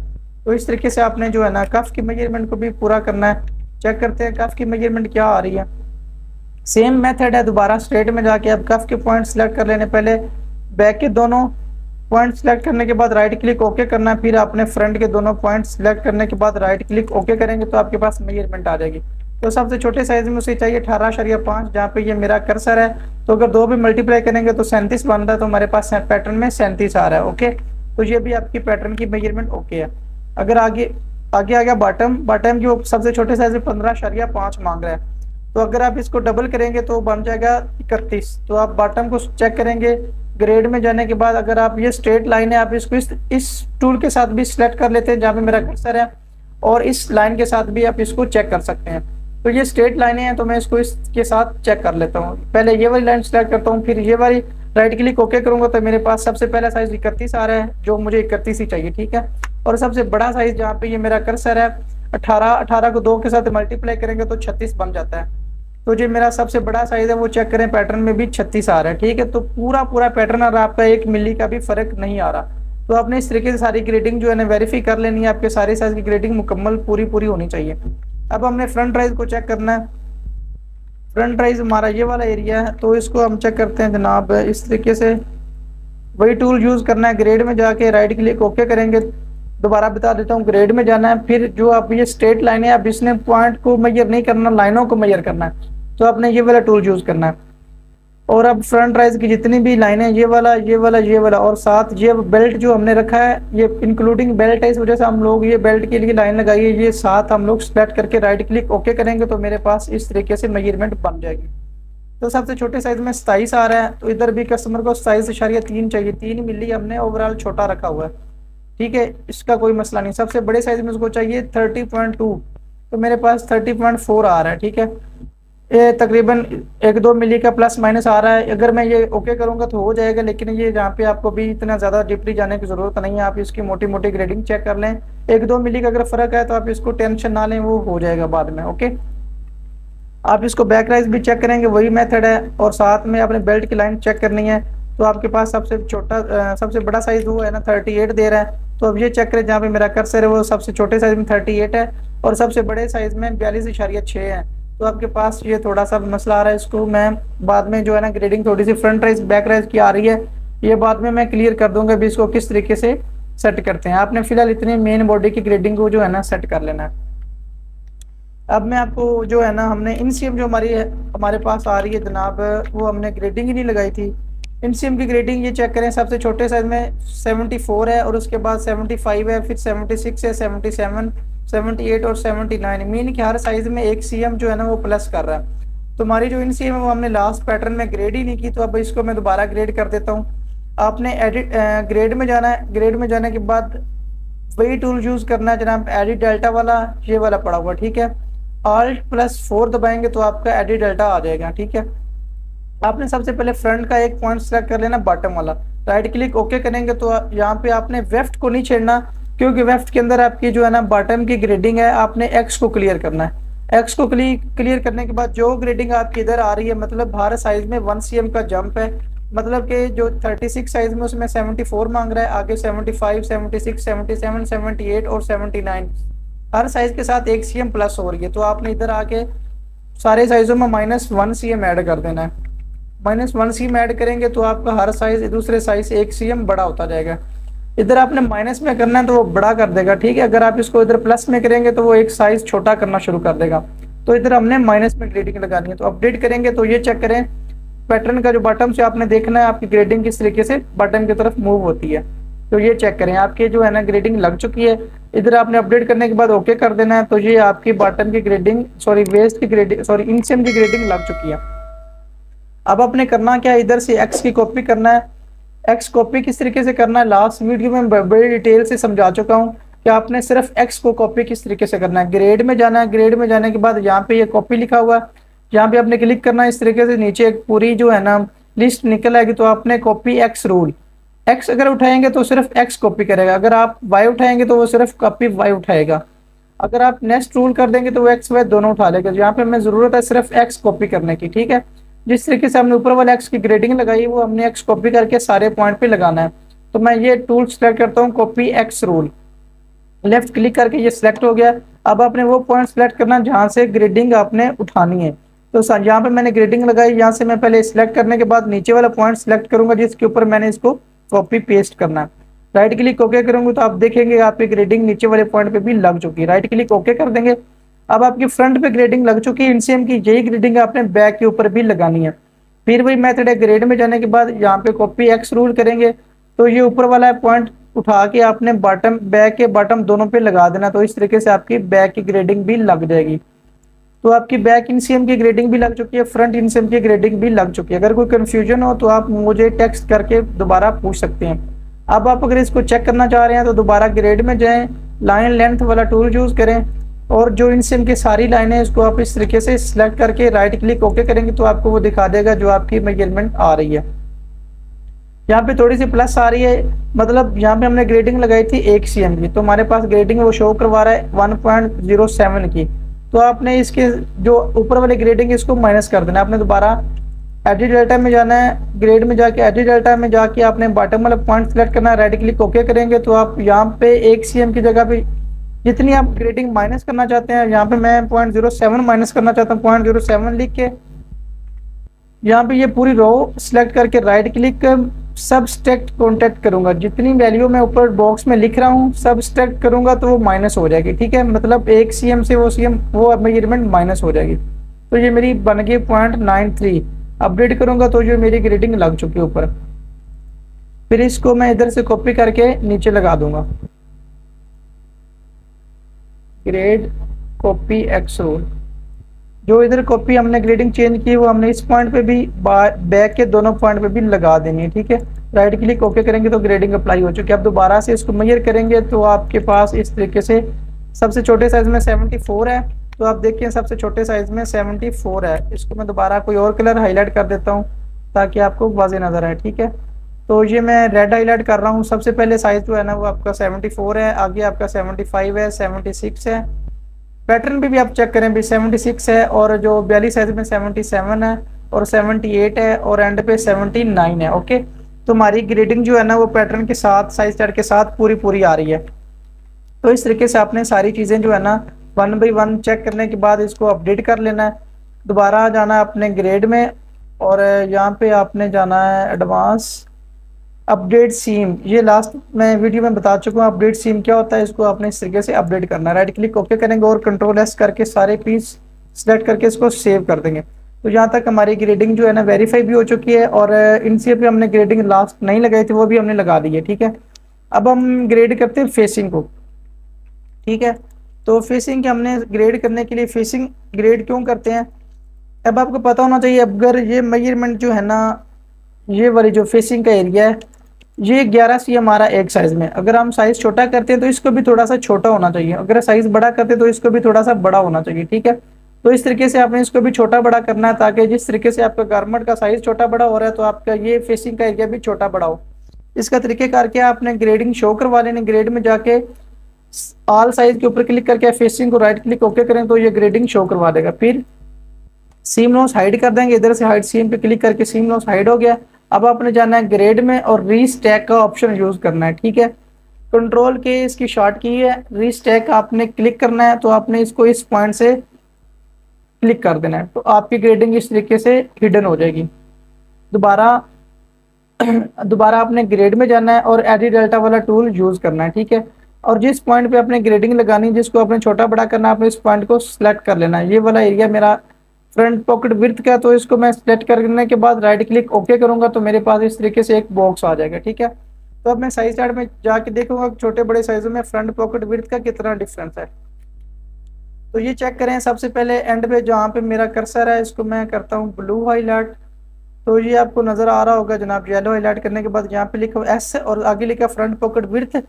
तो इस तरीके से आपने जो है ना कफ की मेजरमेंट को भी पूरा करना है। चेक करते हैं कफ की मेजरमेंट क्या आ रही है। सेम मेथड है, दोबारा स्ट्रेट में जाके अब कफ के पॉइंट सेलेक्ट कर लेने, पहले बैक के दोनों पॉइंट सेलेक्ट करने के बाद राइट क्लिक ओके करना है, फिर आपने फ्रंट के दोनों पॉइंट सेलेक्ट करने के बाद राइट क्लिक ओके करेंगे तो आपके पास मेजरमेंट आ जाएगी। तो सबसे छोटे साइज में उसे चाहिए 18.5, जहाँ पे ये मेरा कर्सर है। तो अगर 2 भी मल्टीप्लाई करेंगे तो 37 बन रहा है, तो हमारे पास पैटर्न में 37 आ रहा है। ओके, तो ये भी आपकी पैटर्न की मेजरमेंट ओके है। अगर आगे आगे आ गया बॉटम, बॉटम की वो सबसे छोटे साइज में 15.5 मांग रहा है। तो अगर आप इसको डबल करेंगे तो बन जाएगा 31। तो आप बॉटम को चेक करेंगे, ग्रेड में जाने के बाद अगर आप ये स्ट्रेट लाइन है आप इसको इस टूल के साथ भी सिलेक्ट कर लेते हैं जहाँ पे मेरा कर्सर है, और इस लाइन के साथ भी आप इसको चेक कर सकते हैं। तो ये स्ट्रेट लाइनें हैं तो मैं इसको इसके साथ चेक कर लेता हूँ। पहले ये वाली लाइन सिलेक्ट करता हूँ, फिर ये वाली राइट क्लिक ओके करूंगा तो मेरे पास सबसे पहला साइज 31 आ रहा है, जो मुझे 31 ही चाहिए। ठीक है, और सबसे बड़ा साइज जहाँ पे ये मेरा कर्सर है 18 को 2 के साथ मल्टीप्लाई करेंगे तो 36 बन जाता है। तो जो मेरा सबसे बड़ा साइज है वो चेक करें, पैटर्न में भी 36 आ रहा है। ठीक है, तो पूरा पूरा पैटर्न आ रहा है, आपका 1 मिली का भी फर्क नहीं आ रहा। तो आपने इस तरीके से सारी ग्रेडिंग जो है ना वेरीफाई कर लेनी है, आपके सारे साइज की ग्रेडिंग मुकम्मल पूरी पूरी होनी चाहिए। अब हमने फ्रंट राइज को चेक करना है। फ्रंट राइज हमारा ये वाला एरिया है, तो इसको हम चेक करते हैं जनाब इस तरीके से। वही टूल यूज करना है, ग्रेड में जाके राइट क्लिक ओके करेंगे। दोबारा बता देता हूँ, ग्रेड में जाना है, फिर जो आप ये स्ट्रेट लाइन है अब इसने पॉइंट को मेजर नहीं करना, लाइनों को मेजर करना है। तो आपने ये वाला टूल यूज करना है। और अब फ्रंट राइज की जितनी भी लाइनें, ये वाला ये वाला ये वाला और साथ ये बेल्ट जो हमने रखा है ये इंक्लूडिंग बेल्ट है, इस वजह से हम लोग ये बेल्ट के लिए लाइन लगाई है, ये साथ हम लोग सेलेक्ट करके राइट क्लिक ओके करेंगे तो मेरे पास इस तरीके से मेजरमेंट बन जाएगी। तो सबसे छोटे साइज में 27 आ रहा है, तो इधर भी कस्टमर को 27.3 चाहिए। 3 मिली हमने ओवरऑल छोटा रखा हुआ है। ठीक है, इसका कोई मसला नहीं। सबसे बड़े साइज में उसको चाहिए 30.2, तो मेरे पास 30.4 आ रहा है। ठीक है, ये तकरीबन 1-2 मिली का प्लस माइनस आ रहा है। अगर मैं ये ओके करूंगा तो हो जाएगा, लेकिन ये जहाँ पे आपको भी इतना ज़्यादा डीपली जाने की ज़रूरत नहीं है, आप इसकी मोटी मोटी ग्रेडिंग चेक कर लें। 1-2 मिली का अगर फ़र्क है तो आप इसको टेंशन ना लें, वो हो जाएगा बाद में। ओके, आप इसको बैक राइज भी चेक करेंगे, वही मेथड है, और साथ में अपने बेल्ट की लाइन चेक करनी है। तो आपके पास सबसे बड़ा साइज वो है ना 38 दे रहा है। तो अब ये चेक करें, जहाँ पे मेरा कर्सर है वो सबसे छोटे साइज में 38 है और सबसे बड़े साइज में 42.6 है। तो आपके पास ये थोड़ा सा मसला आ रहा है, इसको मैं बाद में जो है ना ग्रेडिंग थोड़ी सी फ्रंट राइज बैक राइज की आ रही है, ये बाद में मैं क्लियर कर दूंगा भी इसको किस तरीके से सेट करते हैं। आपने फिलहाल इतनी मेन बॉडी की ग्रेडिंग को जो है ना सेट कर लेना है। अब मैं आपको जो है ना हमने इनसीएम जो हमारे पास आ रही है जनाब, वो हमने ग्रेडिंग ही नहीं लगाई थी। इनसीएम की ग्रेडिंग ये चेक करें, सबसे छोटे साइज में 74 है और उसके बाद 75 है, फिर 76 है, 77, 78 और 79। मीन के हर साइज में एक सीएम जो है ना वो प्लस कर रहा है। तो हमारी जो इनसीएम है वो हमने लास्ट पैटर्न में ग्रेड ही नहीं की, तो अब इसको मैं दोबारा ग्रेड कर देता हूँ। आपने एडिट ग्रेड में जाना है, ग्रेड में जाने के बाद वही टूल यूज करना है जनाब, एडिट डेल्टा वाला, ये वाला पड़ा हुआ। ठीक है, Alt+4 दबाएंगे तो आपका एडिट डेल्टा आ जाएगा। ठीक है, आपने सबसे पहले फ्रंट का एक पॉइंट सेलेक्ट कर लेना, बॉटम वाला, राइट क्लिक ओके करेंगे तो यहाँ पे आपने वेफ्ट को नहीं छेड़ना, क्योंकि वेफ्ट के अंदर आपकी जो है ना बॉटम की ग्रेडिंग है, आपने एक्स को क्लियर करना है। एक्स को क्लियर करने के बाद जो ग्रेडिंग आपकी इधर आ रही है, मतलब हर साइज में 1 cm का जंप है, मतलब कि जो 36 साइज में उसमें 74 मांग रहा है, आगे 75, 76, 77, 78 और 79 हर साइज के साथ 1 cm प्लस हो रही है। तो आपने इधर आके सारे साइजों में -1 cm ऐड कर देना है। -1 cm ऐड करेंगे तो आपका हर साइज दूसरे साइज 1 cm बड़ा होता जाएगा। इधर आपने माइनस में करना है तो वो बड़ा कर देगा। ठीक है, अगर आप इसको इधर प्लस में करेंगे तो वो एक साइज छोटा करना शुरू कर देगा। तो इधर हमने माइनस में ग्रेडिंग लगानी है। तो अपडेट करेंगे तो ये चेक करें, पैटर्न का जो बॉटम से आपने देखना है आपकी ग्रेडिंग किस तरीके से बटन की तरफ मूव होती है। तो ये चेक करें, आपके जो है ना ग्रेडिंग लग चुकी है। इधर आपने अपडेट करने के बाद ओके कर देना है। तो ये आपकी बॉटम की ग्रेडिंग, सॉरी वेस्ट की ग्रेडिंग, सॉरी इनसीएम की ग्रेडिंग लग चुकी है। अब आपने करना क्या है, इधर से एक्स की कॉपी करना है। एक्स कॉपी किस तरीके से करना है, लास्ट वीडियो में बड़ी डिटेल से समझा चुका हूँ कि आपने सिर्फ एक्स को कॉपी किस तरीके से करना है। ग्रेड में जाना है, ग्रेड में जाने के बाद यहाँ पे ये कॉपी लिखा हुआ है, यहाँ पे आपने क्लिक करना है। इस तरीके से नीचे एक पूरी जो है ना लिस्ट निकल आएगी। तो आपने कॉपी एक्स रूल, एक्स अगर उठाएंगे तो सिर्फ एक्स कॉपी करेगा, अगर आप वाई उठाएंगे तो वो सिर्फ कॉपी वाई उठाएगा। अगर आप नेक्स्ट रूल कर देंगे तो वो एक्स वाई दोनों उठा लेगा। यहाँ पे हमें जरूरत है सिर्फ एक्स कॉपी करने की, ठीक है। जिस तरीके से हमने ऊपर वाले एक्स की ग्रेडिंग लगाई वो हमने एक्स कॉपी करके सारे पॉइंट पे लगाना है। तो मैं ये टूल सेलेक्ट करता हूँ, copy x rule, left click करके ये सिलेक्ट हो गया। अब आपने वो पॉइंट सेलेक्ट करना जहाँ से ग्रेडिंग आपने उठानी है। तो यहाँ पे मैंने ग्रेडिंग लगाई, यहाँ से मैं पहले सिलेक्ट करने के बाद नीचे वाला पॉइंट सेलेक्ट करूंगा जिसके ऊपर मैंने इसको कॉपी पेस्ट करना है। राइट क्लिक ओके करूंगा तो आप देखेंगे आपकी ग्रेडिंग नीचे वाले पॉइंट पे भी लग चुकी है। राइट क्लिक ओके कर देंगे, अब आपकी फ्रंट पे ग्रेडिंग लग चुकी है इनसीएम की। यही ग्रेडिंग आपने बैक के ऊपर भी लगानी है। फिर वही मेथड है, ग्रेड में जाने के बाद यहाँ पे कॉपी एक्स रूल करेंगे तो ये ऊपर वाला पॉइंट उठा के आपने बॉटम, बैक के बॉटम दोनों पे लगा देना। तो इस तरीके से आपकी बैक की ग्रेडिंग भी लग जाएगी। तो आपकी बैक इनसीएम की ग्रेडिंग भी लग चुकी है, फ्रंट इनसीएम की ग्रेडिंग भी लग चुकी है। अगर कोई कंफ्यूजन हो तो आप मुझे टेक्स्ट करके दोबारा पूछ सकते हैं। अब आप अगर इसको चेक करना चाह रहे हैं तो दोबारा ग्रेड में जाएं, लाइन लेंथ वाला टूल यूज करें और जो इनसीएम की सारी लाइनें इसको आप इस तरीके से सिलेक्ट करके राइट क्लिक ओके करेंगे तो आपको वो दिखा देगा जो आपकी मेजरमेंट आ रही है। यहाँ पे थोड़ी सी प्लस आ रही है, मतलब यहाँ पे हमने ग्रेडिंग लगाई थी 1 cm की, तो हमारे पास ग्रेडिंग वो शो करवा रहा है 1.07 की। तो आपने इसके जो ऊपर वाली ग्रेडिंग इसको माइनस कर देना। आपने दोबारा एडिट डेल्टा में जाना है, ग्रेड में जाके एडिट डेल्टा में जाके आपने बॉटम वाला पॉइंट सेलेक्ट करना है, राइट क्लिक ओके करेंगे तो आप यहाँ पे 1 cm की जगह पे जितनी आप ग्रेडिंग माइनस करना चाहते हैं, यहाँ पे मैं 0.07 माइनस करना चाहता हूँ, 0.07 लिख के यहाँ पे ये पूरी रो सिलेक्ट करके राइट क्लिक सबस्ट्रैक्ट कॉन्टेक्ट करूंगा। जितनी वैल्यू मैं ऊपर बॉक्स में लिख रहा हूँ सबस्ट्रैक्ट करूंगा तो वो माइनस हो जाएगी, ठीक है। मतलब 1 cm से वो cm वो मेजरमेंट माइनस हो जाएगी। तो ये मेरी बन गई 0.93। अपडेट करूंगा तो जो मेरी ग्रेडिंग लग चुकी है ऊपर। फिर इसको मैं इधर से कॉपी करके नीचे लगा दूंगा, ग्रेड कॉपी एक्स रूल। जो इधर कॉपी हमने ग्रेडिंग चेंज की वो हमने इस पॉइंट पे भी बैक के दोनों पॉइंट पे भी लगा देनी है, ठीक है। राइट क्लिक ओके करेंगे तो ग्रेडिंग अप्लाई हो चुकी है। अब दोबारा से इसको मेजर करेंगे तो आपके पास इस तरीके से सबसे छोटे साइज में 74 है। तो आप देखिए सबसे छोटे साइज में 74 है। इसको मैं दोबारा कोई और कलर हाईलाइट कर देता हूँ ताकि आपको वाज़ेह नजर आए, ठीक है। तो ये मैं रेड हाईलाइट कर रहा हूँ। सबसे पहले साइज जो है ना वो आपका 74 है, आगे आपका 75 है, 76 है। पैटर्न भी आप चेक करें भी 76 है, और जो 42 साइज में 77 है और 78 है और एंड पे 79 है। ओके, तो हमारी ग्रेडिंग जो है ना वो पैटर्न के साथ साइज चार्ट के साथ पूरी आ रही है। तो इस तरीके से आपने सारी चीज़ें जो है ना 1 बाई 1 चेक करने के बाद इसको अपडेट कर लेना है। दोबारा जाना है अपने ग्रेड में और यहाँ पे आपने जाना है एडवांस अपडेट सीम। ये लास्ट मैं वीडियो में बता चुका हूँ अपडेट सीम क्या होता है। इसको आपने इस तरीके से अपडेट करना है। राइट क्लिक ओके करेंगे और कंट्रोल एस करके सारे पीस सिलेक्ट करके इसको सेव कर देंगे। तो यहाँ तक हमारी ग्रेडिंग जो है ना वेरीफाई भी हो चुकी है और इनसे भी हमने ग्रेडिंग लास्ट नहीं लगाई थी वो भी हमने लगा दी है, ठीक है। अब हम ग्रेड करते हैं फेसिंग को, ठीक है। तो फेसिंग के हमने ग्रेड करने के लिए फेसिंग ग्रेड क्यों करते हैं, अब आपको पता होना चाहिए। अगर ये मेजरमेंट जो है ना ये वाली जो फेसिंग का एरिया है ये 11 सी हमारा एक साइज में, अगर हम साइज छोटा करते हैं तो इसको भी थोड़ा सा छोटा होना चाहिए, अगर साइज बड़ा करते हैं तो इसको भी थोड़ा सा बड़ा होना चाहिए, ठीक है। तो इस तरीके से आपने इसको भी छोटा बड़ा करना है ताकि जिस तरीके से आपका गारमेंट का साइज छोटा बड़ा हो रहा है तो आपका ये फेसिंग का एरिया भी छोटा बड़ा हो। इसका तरीके करके आपने ग्रेडिंग शो करवा लेनी। ग्रेड में जाके ऑल साइज के ऊपर क्लिक करके फेसिंग को राइट क्लिक ओके करें तो ये ग्रेडिंग शो करवा देगा। फिर सीम लॉस हाइड कर देंगे, इधर से हाइड सीम पे क्लिक करके सीम लॉस हाइड हो गया। अब आपने जाना है ग्रेड में और रीस्टैक का ऑप्शन यूज करना है, ठीक है। कंट्रोल के इसकी शॉर्ट की है, रीस्टैक आपने क्लिक करना है तो आपने इसको इस पॉइंट से क्लिक कर देना है तो आपकी ग्रेडिंग इस तरीके से हिडन हो जाएगी। दोबारा आपने ग्रेड में जाना है और एडिट डेल्टा वाला टूल यूज करना है, ठीक है। और जिस पॉइंट पे आपने ग्रेडिंग लगानी जिसको आपने छोटा बड़ा करना है आपने इस पॉइंट को सिलेक्ट कर लेना है। ये वाला एरिया मेरा फ्रंट पॉकेट विड्थ का, तो इसको मैं सिलेक्ट करने के बाद राइट क्लिक ओके करूंगा तो मेरे पास इस तरीके से एक बॉक्स आ जाएगा, ठीक है। तो अब मैं साइज चार्ट में जाके देखूंगा छोटे बड़े साइजों में फ्रंट पॉकेट विड्थ का कितना डिफरेंस है। तो ये चेक करें, सबसे पहले एंड पे जहाँ पे मेरा कर्सर है इसको मैं करता हूँ ब्लू हाईलाइट। तो ये आपको नजर आ रहा होगा जनाब, येलो हाईलाइट करने के बाद यहाँ पे लिखा एस और आगे लिखा फ्रंट पॉकेट विड्थ।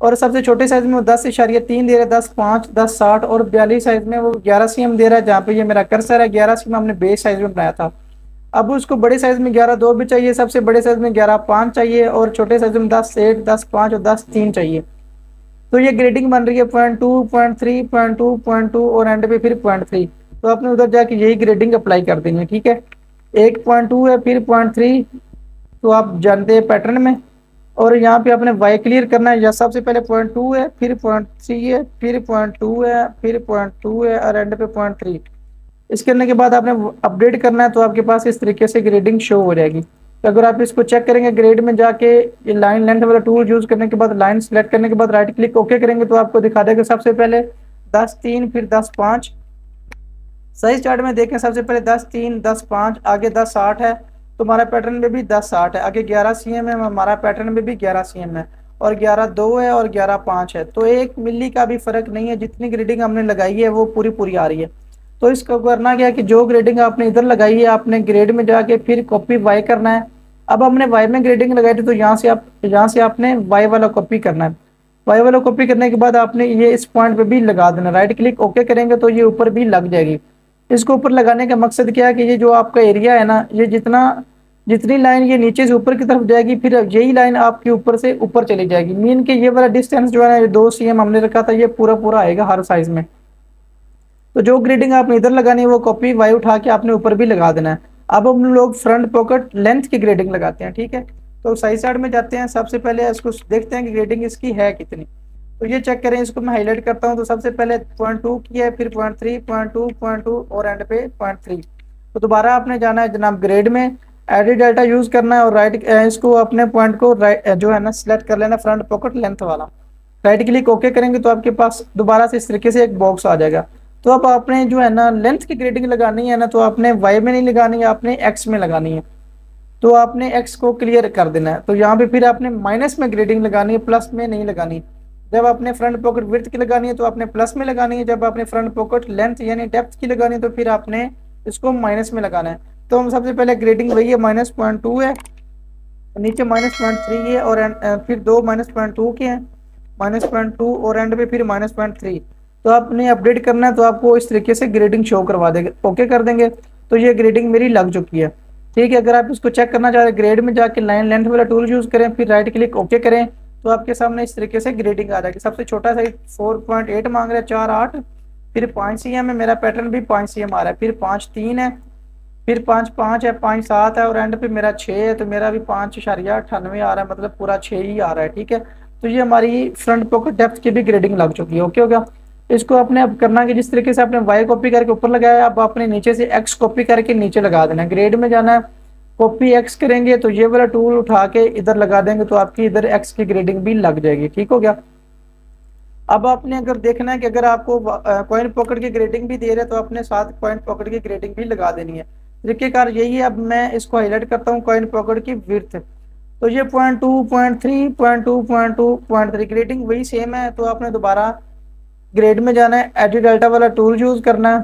और सबसे छोटे साइज में वो 10.3 दे रहा है, 10.5, 10.60 और 42 साइज में वो 11 cm दे रहा है। जहाँ पे ये मेरा कर्सर है 11 cm हमने बेस साइज में बनाया था। अब उसको बड़े साइज में 11.2 भी चाहिए, सबसे बड़े साइज में 11.5 चाहिए और छोटे साइज में 10.8, 10.5 और 10.3 चाहिए। तो ये ग्रेडिंग बन रही है 0.2, 0.3, 0.2, 0.2 और एंड पे फिर 0.3। तो आपने उधर जाके यही ग्रेडिंग अप्लाई कर देनी है, ठीक है। एक 0.2 है, फिर 0.3, तो आप जानते हैं पैटर्न में। और यहाँ पे आपने वाई क्लियर करना है, या सबसे पहले 0.2 है, फिर 0.3 है, फिर 0.2 है, फिर 0.2 है और एंड पे 0.3। इस करने के बाद आपने अपडेट करना है, तो आपके पास इस तरीके से ग्रेडिंग शो हो जाएगी। तो अगर आप इसको चेक करेंगे ग्रेड में जाके, ये लाइन लेंथ वाला टूल यूज करने के बाद लाइन सेलेक्ट करने के बाद राइट क्लिक ओके करेंगे तो आपको दिखा देगा सबसे पहले 10.3 फिर 10.5। साइज चार्ट में देखें, सबसे पहले 10.3, 10.5, आगे 10.8 है तो हमारा पैटर्न में भी 10.8 है, आगे 11 cm है, हमारा पैटर्न में भी 11 cm है, और 11.2 है और 11.5 है। तो 1 मिली का भी फर्क नहीं है, जितनी ग्रेडिंग हमने लगाई है वो पूरी पूरी आ रही है। तो इसको करना क्या है कि जो ग्रेडिंग आपने इधर लगाई है आपने ग्रेड में जाके फिर कॉपी वाई करना है। अब हमने वाई में ग्रेडिंग लगाई थी तो यहाँ से आपने वाई वाला कॉपी करना है। वाई वाला कॉपी करने के बाद आपने ये इस पॉइंट पे भी लगा देना, राइट क्लिक ओके करेंगे तो ये ऊपर भी लग जाएगी। इसको ऊपर लगाने का मकसद क्या है कि ये जो आपका एरिया है ना, ये जितनी लाइन ये नीचे से ऊपर की तरफ जाएगी फिर यही लाइन आपके ऊपर से ऊपर चली जाएगी। मीन के ये वाला डिस्टेंस जो है ना 2 cm हमने रखा था, ये पूरा पूरा आएगा हर साइज में। तो जो ग्रेडिंग आपने इधर लगानी है वो कॉपी वाई उठा के आपने ऊपर भी लगा देना है। अब हम लोग फ्रंट पॉकेट लेंथ की ग्रेडिंग लगाते हैं, ठीक है। तो साइड साइड में जाते हैं, सबसे पहले इसको देखते हैं कि ग्रेडिंग इसकी है कितनी। तो ये चेक करें, इसको मैं हाईलाइट करता हूँ। तो सबसे पहले 0.2 की है, फिर 0.3, 0.2, 0.2 और एंड पे 0.3। तो दोबारा आपने जाना है जनाब ग्रेड में, एडिट डाटा यूज करना है और राइट इसको अपने पॉइंट को राइट जो है ना सिलेक्ट कर लेना फ्रंट पॉकेट लेंथ वाला। राइट क्लिक ओके करेंगे तो आपके पास दोबारा से इस तरीके से एक बॉक्स आ जाएगा। तो अब आपने जो है ना लेंथ की ग्रेडिंग लगानी है ना, तो आपने वाई में नहीं लगानी है, आपने एक्स में लगानी है। तो आपने एक्स को क्लियर कर देना है। तो यहाँ पे फिर आपने माइनस में ग्रेडिंग लगानी है, प्लस में नहीं लगानी। जब आपने फ्रंट पॉकेट विड्थ की लगानी है तो आपने प्लस में लगानी है, जब आपने फ्रंट पॉकेट लेंथ यानी डेप्थ की लगानी है तो फिर आपने इसको माइनस में लगाना है। तो हम सबसे पहले ग्रेडिंग वही है, -0.2 है, नीचे -0.3 है और फिर दो -0.2 के हैं, -0.2 और एंड पे फिर -0.3। तो आपने अपडेट करना है तो आपको इस तरीके से ग्रेडिंग शो करवा देंगे, ओके कर देंगे। तो ये ग्रेडिंग मेरी लग चुकी है, ठीक है। अगर आप इसको चेक करना चाह रहे हैं ग्रेड में जाके लाइन लेंथ वाला टूल यूज करें, फिर राइट क्लिक ओके करें तो आपके सामने इस तरीके से ग्रेडिंग आ जाएगी। सबसे छोटा साइज 4.8 मांग रहा है, 4.8, फिर 5 cm है, मेरा पैटर्न भी 5 cm आ रहा है, फिर 5.3 है, फिर 5.5 है, 5.7 है और एंड पे मेरा 6 है। तो मेरा भी 5.98 आ रहा है, मतलब पूरा 6 ही आ रहा है, ठीक है। तो ये हमारी फ्रंट पॉकेट डेप्थ की भी ग्रेडिंग लग चुकी है, ओके हो गया। इसको आपने अब करना कि जिस तरीके से आपने वाई कॉपी करके ऊपर लगाया, अब आपने नीचे से एक्स कॉपी करके नीचे लगा देना है। ग्रेड में जाना है, कॉपी एक्स करेंगे तो ये वाला टूल उठा के इधर लगा देंगे तो आपकी इधर एक्स की ग्रेडिंग भी लग जाएगी, ठीक हो गया। अब आपने अगर देखना है कि अगर आपको कॉइन पॉकेट की ग्रेडिंग भी दे रहे हैं तो आपने साथ कॉइन पॉकेट की ग्रेडिंग भी लगा देनी है। तरीकेकार यही है। अब मैं इसको हाईलाइट करता हूँ कॉइन पॉकेट की विड्थ। तो ये 0.2, 0.3, 0.2, 0.2, 0.3 ग्रेडिंग वही सेम है। तो आपने दोबारा ग्रेड में जाना है, एडिट डेल्टा वाला टूल यूज करना है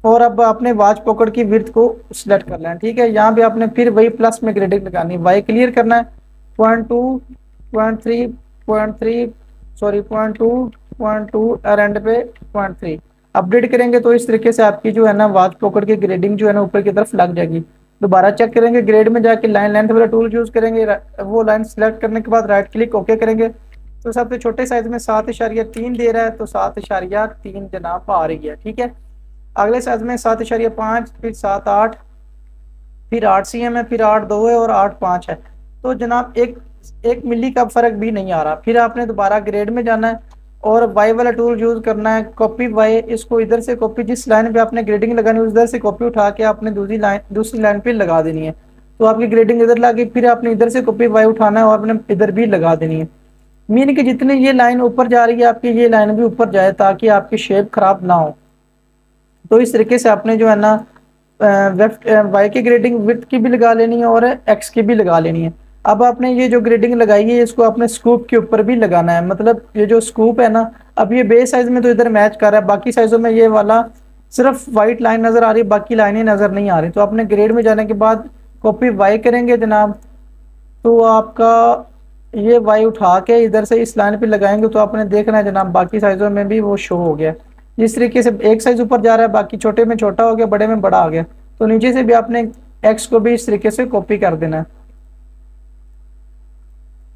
और अब आपने वॉच पॉकेट की विड्थ को सिलेक्ट कर लेना, ठीक है। यहाँ पे आपने फिर वही प्लस में ग्रेडिंग लगानी है, वाई क्लियर करना है, 0.2, 0.3, 0.3, सॉरी 0.2, 0.2 और एंड पे 0.3 अपडेट करेंगे तो इस तरीके से आपकी जो है ना वॉच पॉकेट की ग्रेडिंग जो है ना ऊपर की तरफ लग जाएगी। दोबारा चेक करेंगे, ग्रेड में जाके लाइन लेंथ वाला टूल यूज करेंगे, वो लाइन सेलेक्ट करने के बाद राइट क्लिक ओके करेंगे। तो सबसे छोटे साइज में 7.3 दे रहा है तो 7.3 जनाब आ रही है, ठीक है। अगले साइज में 7.5, फिर 7.8, फिर 8 cm है, फिर 8.2 है और 8.5 है। तो जनाब एक मिली का फर्क भी नहीं आ रहा। फिर आपने दोबारा ग्रेड में जाना है और वाई वाला टूल यूज करना है, कॉपी वाई। इसको इधर से कॉपी, जिस लाइन पे आपने ग्रेडिंग लगानी है उधर से कॉपी उठा के आपने दूसरी लाइन पे लगा देनी है। तो आपकी ग्रेडिंग इधर लगी, फिर आपने इधर से कॉपी वाई उठाना है और आपने इधर भी लगा देनी है। मीन कि जितनी ये लाइन ऊपर जा रही है आपकी ये लाइन भी ऊपर जाए ताकि आपकी शेप खराब ना हो। तो इस तरीके से आपने जो है ना लेफ्ट वाई की ग्रेडिंग विड्थ की भी लगा लेनी है और एक्स की भी लगा लेनी है। अब आपने ये जो ग्रेडिंग लगाई है इसको आपने स्कूप के ऊपर भी लगाना है, मतलब ये जो स्कूप है ना, अब ये बेस साइज में तो इधर मैच कर रहा है, बाकी साइजों में ये वाला सिर्फ वाइट लाइन नजर आ रही है, बाकी लाइनें नजर नहीं आ रही। तो आपने ग्रेड में जाने के बाद कॉपी वाई करेंगे जनाब, तो आपका ये वाई उठा के इधर से इस लाइन पे लगाएंगे तो आपने देखना है जनाब बाकी साइजों में भी वो शो हो गया। जिस तरीके से एक साइज ऊपर जा रहा है, बाकी छोटे में छोटा हो गया, बड़े में बड़ा आ गया, तो नीचे से भी आपने एक्स को भी इस तरीके से कॉपी कर देना है।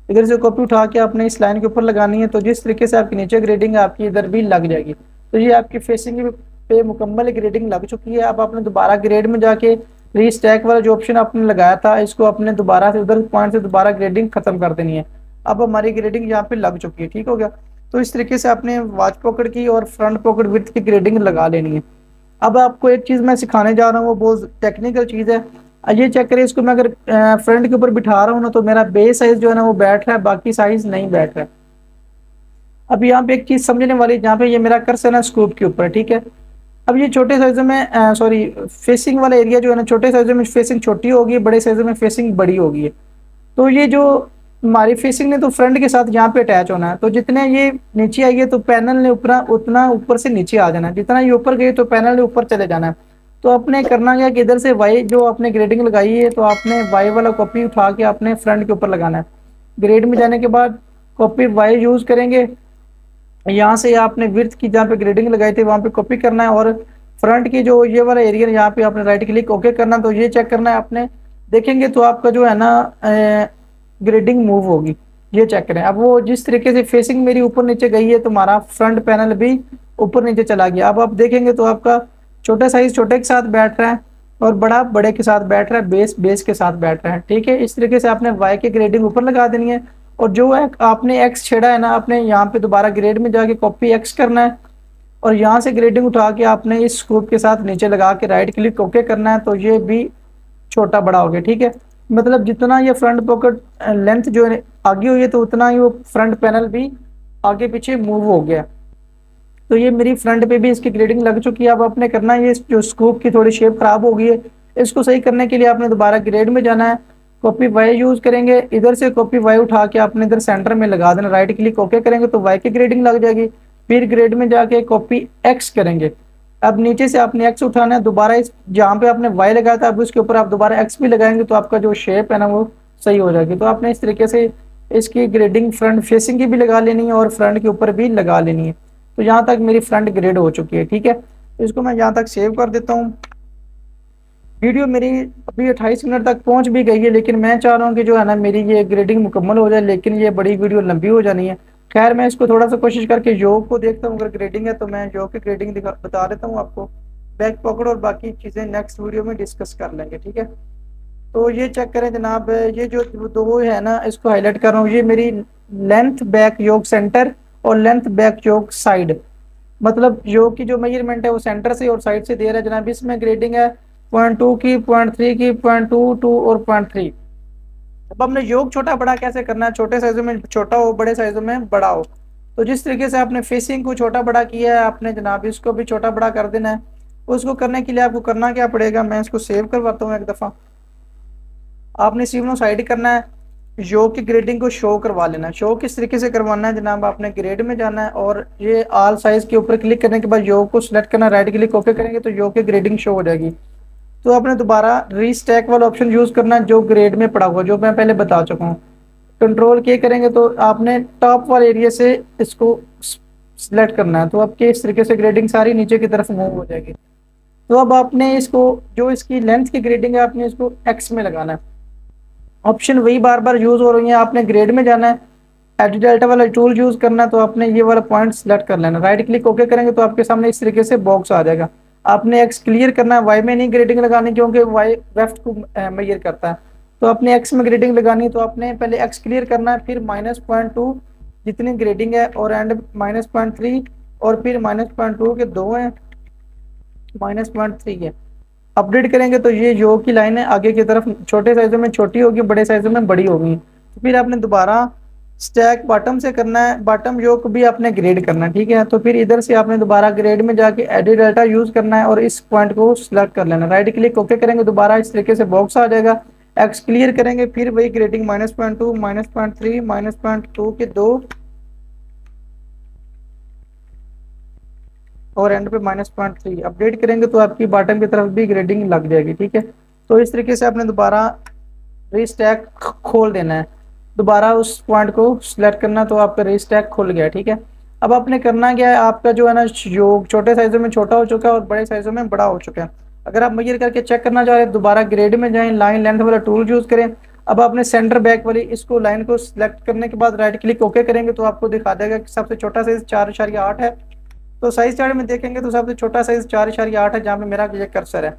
इधर से कॉपी उठा के आपने इस लाइन के ऊपर लगानी है, तो जिस तरीके से आपकी नीचे ग्रेडिंग है आपकी इधर भी लग जाएगी। तो ये आपकी फेसिंग पे मुकम्मल ग्रेडिंग लग चुकी है। अब आपने दोबारा ग्रेड में जाके रीस्टैक वाला जो ऑप्शन आपने लगाया था इसको आपने दोबारा से उधर पॉइंट से दोबारा ग्रेडिंग खत्म कर देनी है। अब हमारी ग्रेडिंग यहाँ पे लग चुकी है, ठीक हो गया। तो इस तरीके से आपने वॉच पॉकेट की और फ्रंट पॉकेट विड्थ की ग्रेडिंग लगा लेनी है। अब आपको एक चीज मैं सिखाने जा रहा हूँ, वो बहुत टेक्निकल चीज है। ये चेक करें, इसको मैं अगर फ्रंट के ऊपर बिठा रहा हूँ ना, तो मेरा बेस साइज जो है ना वो बैठ रहा है, बाकी साइज नहीं बैठ रहा है। अब यहाँ पे एक चीज समझने वाली, जहाँ पे ये मेरा कर्सर है ना स्कूप के ऊपर, ठीक है। अब ये छोटे साइजों में सॉरी फेसिंग वाला एरिया जो है ना, छोटे साइजों में फेसिंग छोटी होगी, बड़े साइजों में फेसिंग बड़ी होगी। तो ये जो हमारी फेसिंग ने तो फ्रंट के साथ यहाँ पे अटैच होना है, तो जितने ये नीचे आइए तो पैनल ने ऊपर उतना ऊपर से नीचे आ जाना है, जितना ये ऊपर गए तो पैनल ने ऊपर चले जाना है। तो आपने करना क्या कि इधर से वाई जो आपने ग्रेडिंग लगाई है, तो आपने वाई वाला कॉपी उठा के आपने फ्रंट के ऊपर लगाना है। ग्रेड में जाने के बाद कॉपी वाई यूज करेंगे, यहाँ से आपने विड्थ की जहाँ पे ग्रेडिंग लगाई थी वहाँ पे कॉपी करना है, और फ्रंट की जो ये वाला एरिया यहाँ पे आपने राइट क्लिक ओके करना है। तो ये चेक करना है आपने, देखेंगे तो आपका जो है ना ग्रेडिंग मूव होगी, ये चेक करें। अब वो जिस तरीके से फेसिंग मेरी ऊपर नीचे गई है तो हमारा फ्रंट पैनल भी ऊपर नीचे चला गया। अब आप देखेंगे तो आपका छोटा साइज छोटे के साथ बैठ रहा है और बड़ा बड़े के साथ बैठ रहा है, बेस बेस के साथ बैठ रहा है, ठीक है। इस तरीके से आपने वाई की ग्रेडिंग ऊपर लगा देनी है, और जो है आपने एक्स छेड़ा है ना, आपने यहाँ पे दोबारा ग्रेड में जाके कॉपी एक्स करना है, और यहाँ से ग्रेडिंग उठा के आपने इस स्कूप के साथ नीचे लगा के राइट क्लिक ओके करना है। तो ये भी छोटा बड़ा हो गया, ठीक है। मतलब जितना ये फ्रंट पॉकेट लेंथ जो है आगे हुई है, तो उतना ही वो फ्रंट पैनल भी आगे पीछे मूव हो गया। तो ये मेरी फ्रंट पे भी इसकी ग्रेडिंग लग चुकी है। अब आपने करना है, ये जो स्कूप की थोड़ी शेप खराब हो गई है, इसको सही करने के लिए आपने दोबारा ग्रेड में जाना है, कॉपी वाई यूज करेंगे, इधर से कॉपी वाई उठा के आपने इधर सेंटर में लगा देना, राइट क्लिक ओके करेंगे तो वाई की ग्रेडिंग लग जाएगी। फिर ग्रेड में जाके कॉपी एक्स करेंगे। अब नीचे से आपने एक्स उठाना है, दोबारा इस जहाँ पे आपने वाई लगाया था अब उसके ऊपर आप दोबारा एक्स भी लगाएंगे, तो आपका जो शेप है ना वो सही हो जाएगी। तो आपने इस तरीके से इसकी ग्रेडिंग फ्रंट फेसिंग की भी लगा लेनी है और फ्रंट के ऊपर भी लगा लेनी है। तो यहाँ तक मेरी फ्रंट ग्रेड हो चुकी है, ठीक है। तो इसको मैं यहाँ तक सेव कर देता हूँ। वीडियो मेरी अभी 28 मिनट तक पहुंच भी गई है, लेकिन मैं चाह रहा हूँ कि जो है ना मेरी ये ग्रेडिंग मुकम्मल हो जाए, लेकिन ये बड़ी वीडियो लंबी हो जानी है। खैर मैं इसको थोड़ा सा कोशिश करके योग को देखता हूँ, अगर ग्रेडिंग है तो मैं योग की ग्रेडिंग बता देता हूँ आपको। बैक पॉकेट और बाकी चीज़ें नेक्स्ट वीडियो में डिस्कस कर लेंगे, ठीक है। तो ये चेक करें जनाब, ये जो दो है ना इसको हाईलाइट कर रहा हूँ, ये मेरी लेंथ बैक योग सेंटर और लेंथ बैक योग साइड, मतलब योग की जो मेजरमेंट है वो सेंटर से और साइड से दे रहा है जनाब। इसमें ग्रेडिंग है 0.2 की, 0.3 की, 0.22 और 0.3। अब हमने योग छोटा बड़ा कैसे करना है, छोटे साइजों में छोटा हो, बड़े साइजों में बड़ा हो। तो जिस तरीके से आपने फेसिंग को छोटा बड़ा किया है, आपने जनाब इसको भी छोटा बड़ा कर देना है। उसको करने के लिए आपको करना क्या पड़ेगा, मैं इसको सेव करवाता हूँ एक दफ़ा। आपने सीवनो साइड करना है, योग की ग्रेडिंग को शो करवा लेना है। शो किस तरीके से करवाना है जनाब, आपने ग्रेड में जाना है और ये ऑल साइज के ऊपर क्लिक करने के बाद योग को सिलेक्ट करना, राइट क्लिक ओके करेंगे तो योग की ग्रेडिंग शो हो जाएगी। तो आपने दोबारा रीस्टैक वाला ऑप्शन यूज करना है जो ग्रेड में पड़ा हुआ, जो मैं पहले बता चुका हूँ। कंट्रोल के करेंगे तो आपने टॉप वाले एरिया से इसको सिलेक्ट करना है, तो आपके इस तरीके से ग्रेडिंग सारी नीचे की तरफ मूव हो जाएगी। तो अब आपने इसको जो इसकी लेंथ की ग्रेडिंग है आपने इसको एक्स में लगाना है। ऑप्शन वही बार बार यूज हो रही है, आपने ग्रेड में जाना है, एडिट डेल्टा वाला टूल यूज करना है, तो आपने ये वाला पॉइंट सिलेक्ट कर लेना, राइट क्लिक ओके करेंगे तो आपके सामने इस तरीके से बॉक्स आ जाएगा। आपने एक्स क्लियर करना है, वाई में नहीं ग्रेडिंग लगानी क्योंकि वाई लेफ्ट को मेजर करता है। तो आपने एक्स में ग्रेडिंग लगानी है, तो आपने पहले एक्स क्लियर करना है, फिर -0.2 जितनी ग्रेडिंग है और एंड -0.3 और फिर -0.2 के दो हैं, -0.3 है। अपडेट करेंगे तो ये योग की लाइन है आगे की तरफ छोटे साइजों में छोटी होगी, बड़े साइजों में बड़ी होगी। तो फिर आपने दोबारा स्टैक बॉटम से करना है, बॉटम योग को भी आपने ग्रेड करना है, ठीक है। तो फिर इधर से आपने दोबारा ग्रेड में जाके एडिट डेल्टा यूज करना है और इस पॉइंट को सिलेक्ट कर लेना, राइट क्लिक ओके करेंगे दोबारा इस तरीके से बॉक्स आ जाएगा। एक्स क्लियर करेंगे, फिर वही ग्रेडिंग -0.2, -0.3, -0.2 के 2 और एंड पे -0.3 अपडेट करेंगे तो आपकी बॉटम की तरफ भी ग्रेडिंग लग जाएगी। ठीक है, तो इस तरीके से आपने दोबारा रीस्टैक खोल देना है, दोबारा उस पॉइंट को सिलेक्ट करना, तो आपका रीस्टैक खुल गया। ठीक है, अब आपने करना क्या है, आपका जो है ना योग छोटे साइजों में छोटा हो चुका है और बड़े साइजों में बड़ा हो चुका है। अगर आप मेजर करके चेक करना चाह रहे हैं, दोबारा ग्रेड में जाएं, लाइन लेंथ वाला टूल यूज करें। अब आपने सेंटर बैक वाली इसको लाइन को सिलेक्ट करने के बाद राइट क्लिक ओके करेंगे तो आपको दिखा देगा कि सबसे छोटा साइज 4.8 है। तो साइज चार्ट में देखेंगे तो सबसे छोटा साइज 4.8 है, जहाँ पे मेरा ये कर्सर है।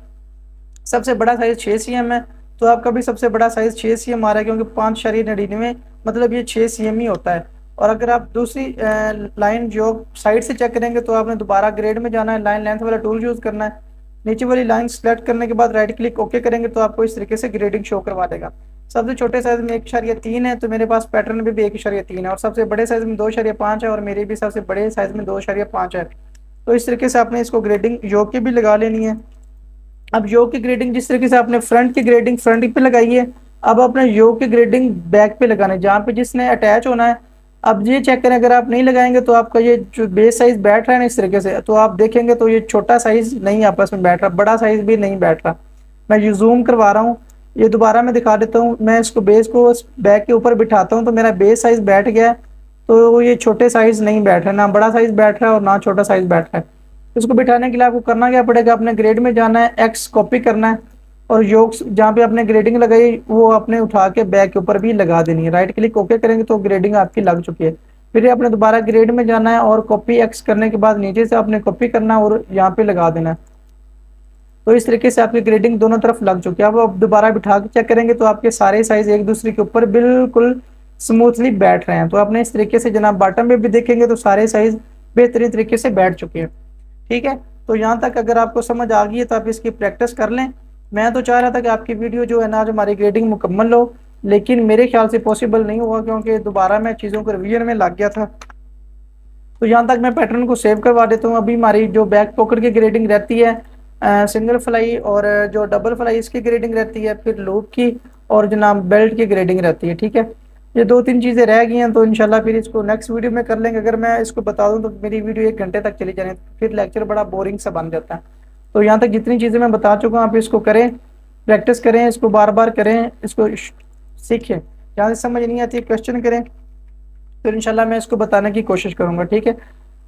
सबसे बड़ा साइज 6 cm है, तो आपका भी सबसे बड़ा साइज 6 cm आ रहा है, क्योंकि 5.99 मतलब ये 6 cm ही होता है। और अगर आप दूसरी लाइन जो साइड से चेक करेंगे तो आपने दोबारा ग्रेड में जाना है, लाइन लेंथ वाला टूल यूज करना है, नीचे वाली लाइन सेलेक्ट करने के बाद राइट क्लिक ओके करेंगे तो आपको इस तरीके से ग्रेडिंग शो करवा देगा। सबसे छोटे साइज में 1.3 है, तो मेरे पास पैटर्न में भी 1.3 है, और सबसे बड़े साइज में 2.5 है, और मेरे भी सबसे बड़े साइज में 2.5 है। तो इस तरीके से आपने इसको ग्रेडिंग योग की भी लगा लेनी है। अब योग की ग्रेडिंग जिस तरीके से आपने फ्रंट की ग्रेडिंग फ्रंट पे लगाई है, अब अपने योग की ग्रेडिंग बैक पे लगाना है, जहाँ पे जिसने अटैच होना है। अब ये चेक करें, अगर आप नहीं लगाएंगे तो आपका ये जो बेस साइज बैठ रहा है ना इस तरीके से, तो आप देखेंगे तो ये छोटा साइज नहीं आपस में बैठ रहा, बड़ा साइज भी नहीं बैठ रहा। मैं ये जूम करवा रहा हूँ, ये दोबारा मैं दिखा देता हूँ। मैं इसको बेस को बैक के ऊपर बिठाता हूँ तो मेरा बेस साइज बैठ गया है, तो ये छोटे साइज नहीं बैठ रहा, ना बड़ा साइज बैठ रहा है और ना छोटा साइज बैठ रहा है। इसको बिठाने के लिए आपको करना क्या पड़ेगा, अपने ग्रेड में जाना है, एक्स कॉपी करना है, और योग जहाँ पे आपने ग्रेडिंग लगाई वो आपने उठा के बैक के ऊपर भी लगा देनी है। राइट क्लिक ओके करेंगे तो ग्रेडिंग आपकी लग चुकी है। फिर आपने दोबारा ग्रेड में जाना है और कॉपी एक्स करने के बाद नीचे से आपने कॉपी करना है और यहाँ पे लगा देना है। तो इस तरीके से आपकी ग्रेडिंग दोनों तरफ लग चुकी है। अब आप दोबारा बिठा के चेक करेंगे तो आपके सारे साइज एक दूसरे के ऊपर बिल्कुल स्मूथली बैठ रहे हैं। तो आपने इस तरीके से जनाब बॉटम में भी देखेंगे तो सारे साइज बेहतरीन तरीके से बैठ चुके हैं। ठीक है, तो यहाँ तक अगर आपको समझ आ गई है तो आप इसकी प्रैक्टिस कर लें। मैं तो चाह रहा था कि आपकी वीडियो जो है ना आज हमारी ग्रेडिंग मुकम्मल हो, लेकिन मेरे ख्याल से पॉसिबल नहीं हुआ, क्योंकि दोबारा मैं चीज़ों को रिवीजन में लग गया था। तो यहाँ तक मैं पैटर्न को सेव करवा देता हूँ। अभी हमारी जो बैक पॉकेट की ग्रेडिंग रहती है सिंगल फ्लाई, और जो डबल फ्लाई इसकी ग्रेडिंग रहती है, फिर लूप की और जनाब बेल्ट की ग्रेडिंग रहती है। ठीक है, ये 2-3 चीज़ें रह गई हैं, तो इंशाल्लाह फिर इसको नेक्स्ट वीडियो में कर लेंगे। अगर मैं इसको बता दूं तो मेरी वीडियो 1 घंटे तक चली जाए, फिर लेक्चर बड़ा बोरिंग सा बन जाता है। तो यहाँ तक जितनी चीज़ें मैं बता चुका हूँ आप इसको करें, प्रैक्टिस करें, इसको बार बार करें, इसको सीखें। जहाँ से समझ नहीं आती है क्वेश्चन करें, तो इंशाल्लाह मैं इसको बताने की कोशिश करूँगा। ठीक है,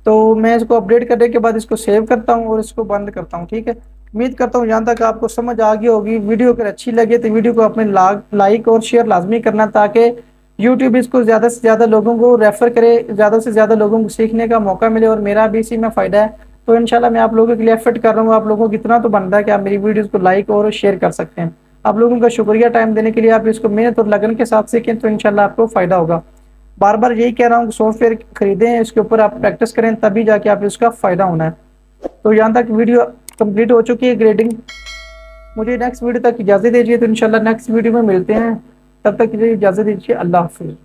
तो मैं इसको अपडेट करने के बाद इसको सेव करता हूँ और इसको बंद करता हूँ। ठीक है, उम्मीद करता हूँ यहाँ तक आपको समझ आ गई होगी। वीडियो अगर अच्छी लगे तो वीडियो को अपने लाइक और शेयर लाजमी करना, ताकि यूट्यूब इसको ज़्यादा से ज़्यादा लोगों को रेफ़र करे, ज़्यादा से ज़्यादा लोगों को सीखने का मौका मिले, और मेरा भी इसी में फ़ायदा है। तो इंशाल्लाह मैं आप लोगों के लिए एफर्ट कर रहा हूँ। आप लोगों को इतना तो बनता है कि आप मेरी वीडियोज़ को लाइक और शेयर कर सकते हैं। आप लोगों का शुक्रिया टाइम देने के लिए। आप इसको मेहनत और लगन के साथ सीखें तो इंशाल्लाह आपको फ़ायदा होगा। बार बार यही कह रहा हूँ कि सॉफ्टवेयर खरीदें, इसके ऊपर आप प्रैक्टिस करें, तभी जाके आप इसका फ़ायदा होना है। तो यहाँ तक वीडियो कंप्लीट हो चुकी है ग्रेडिंग। मुझे नेक्स्ट वीडियो तक इजाज़त दीजिए, तो इंशाल्लाह नेक्स्ट वीडियो में मिलते हैं। तब तक के लिए इजाज़त दीजिए। अल्लाह हाफिज़।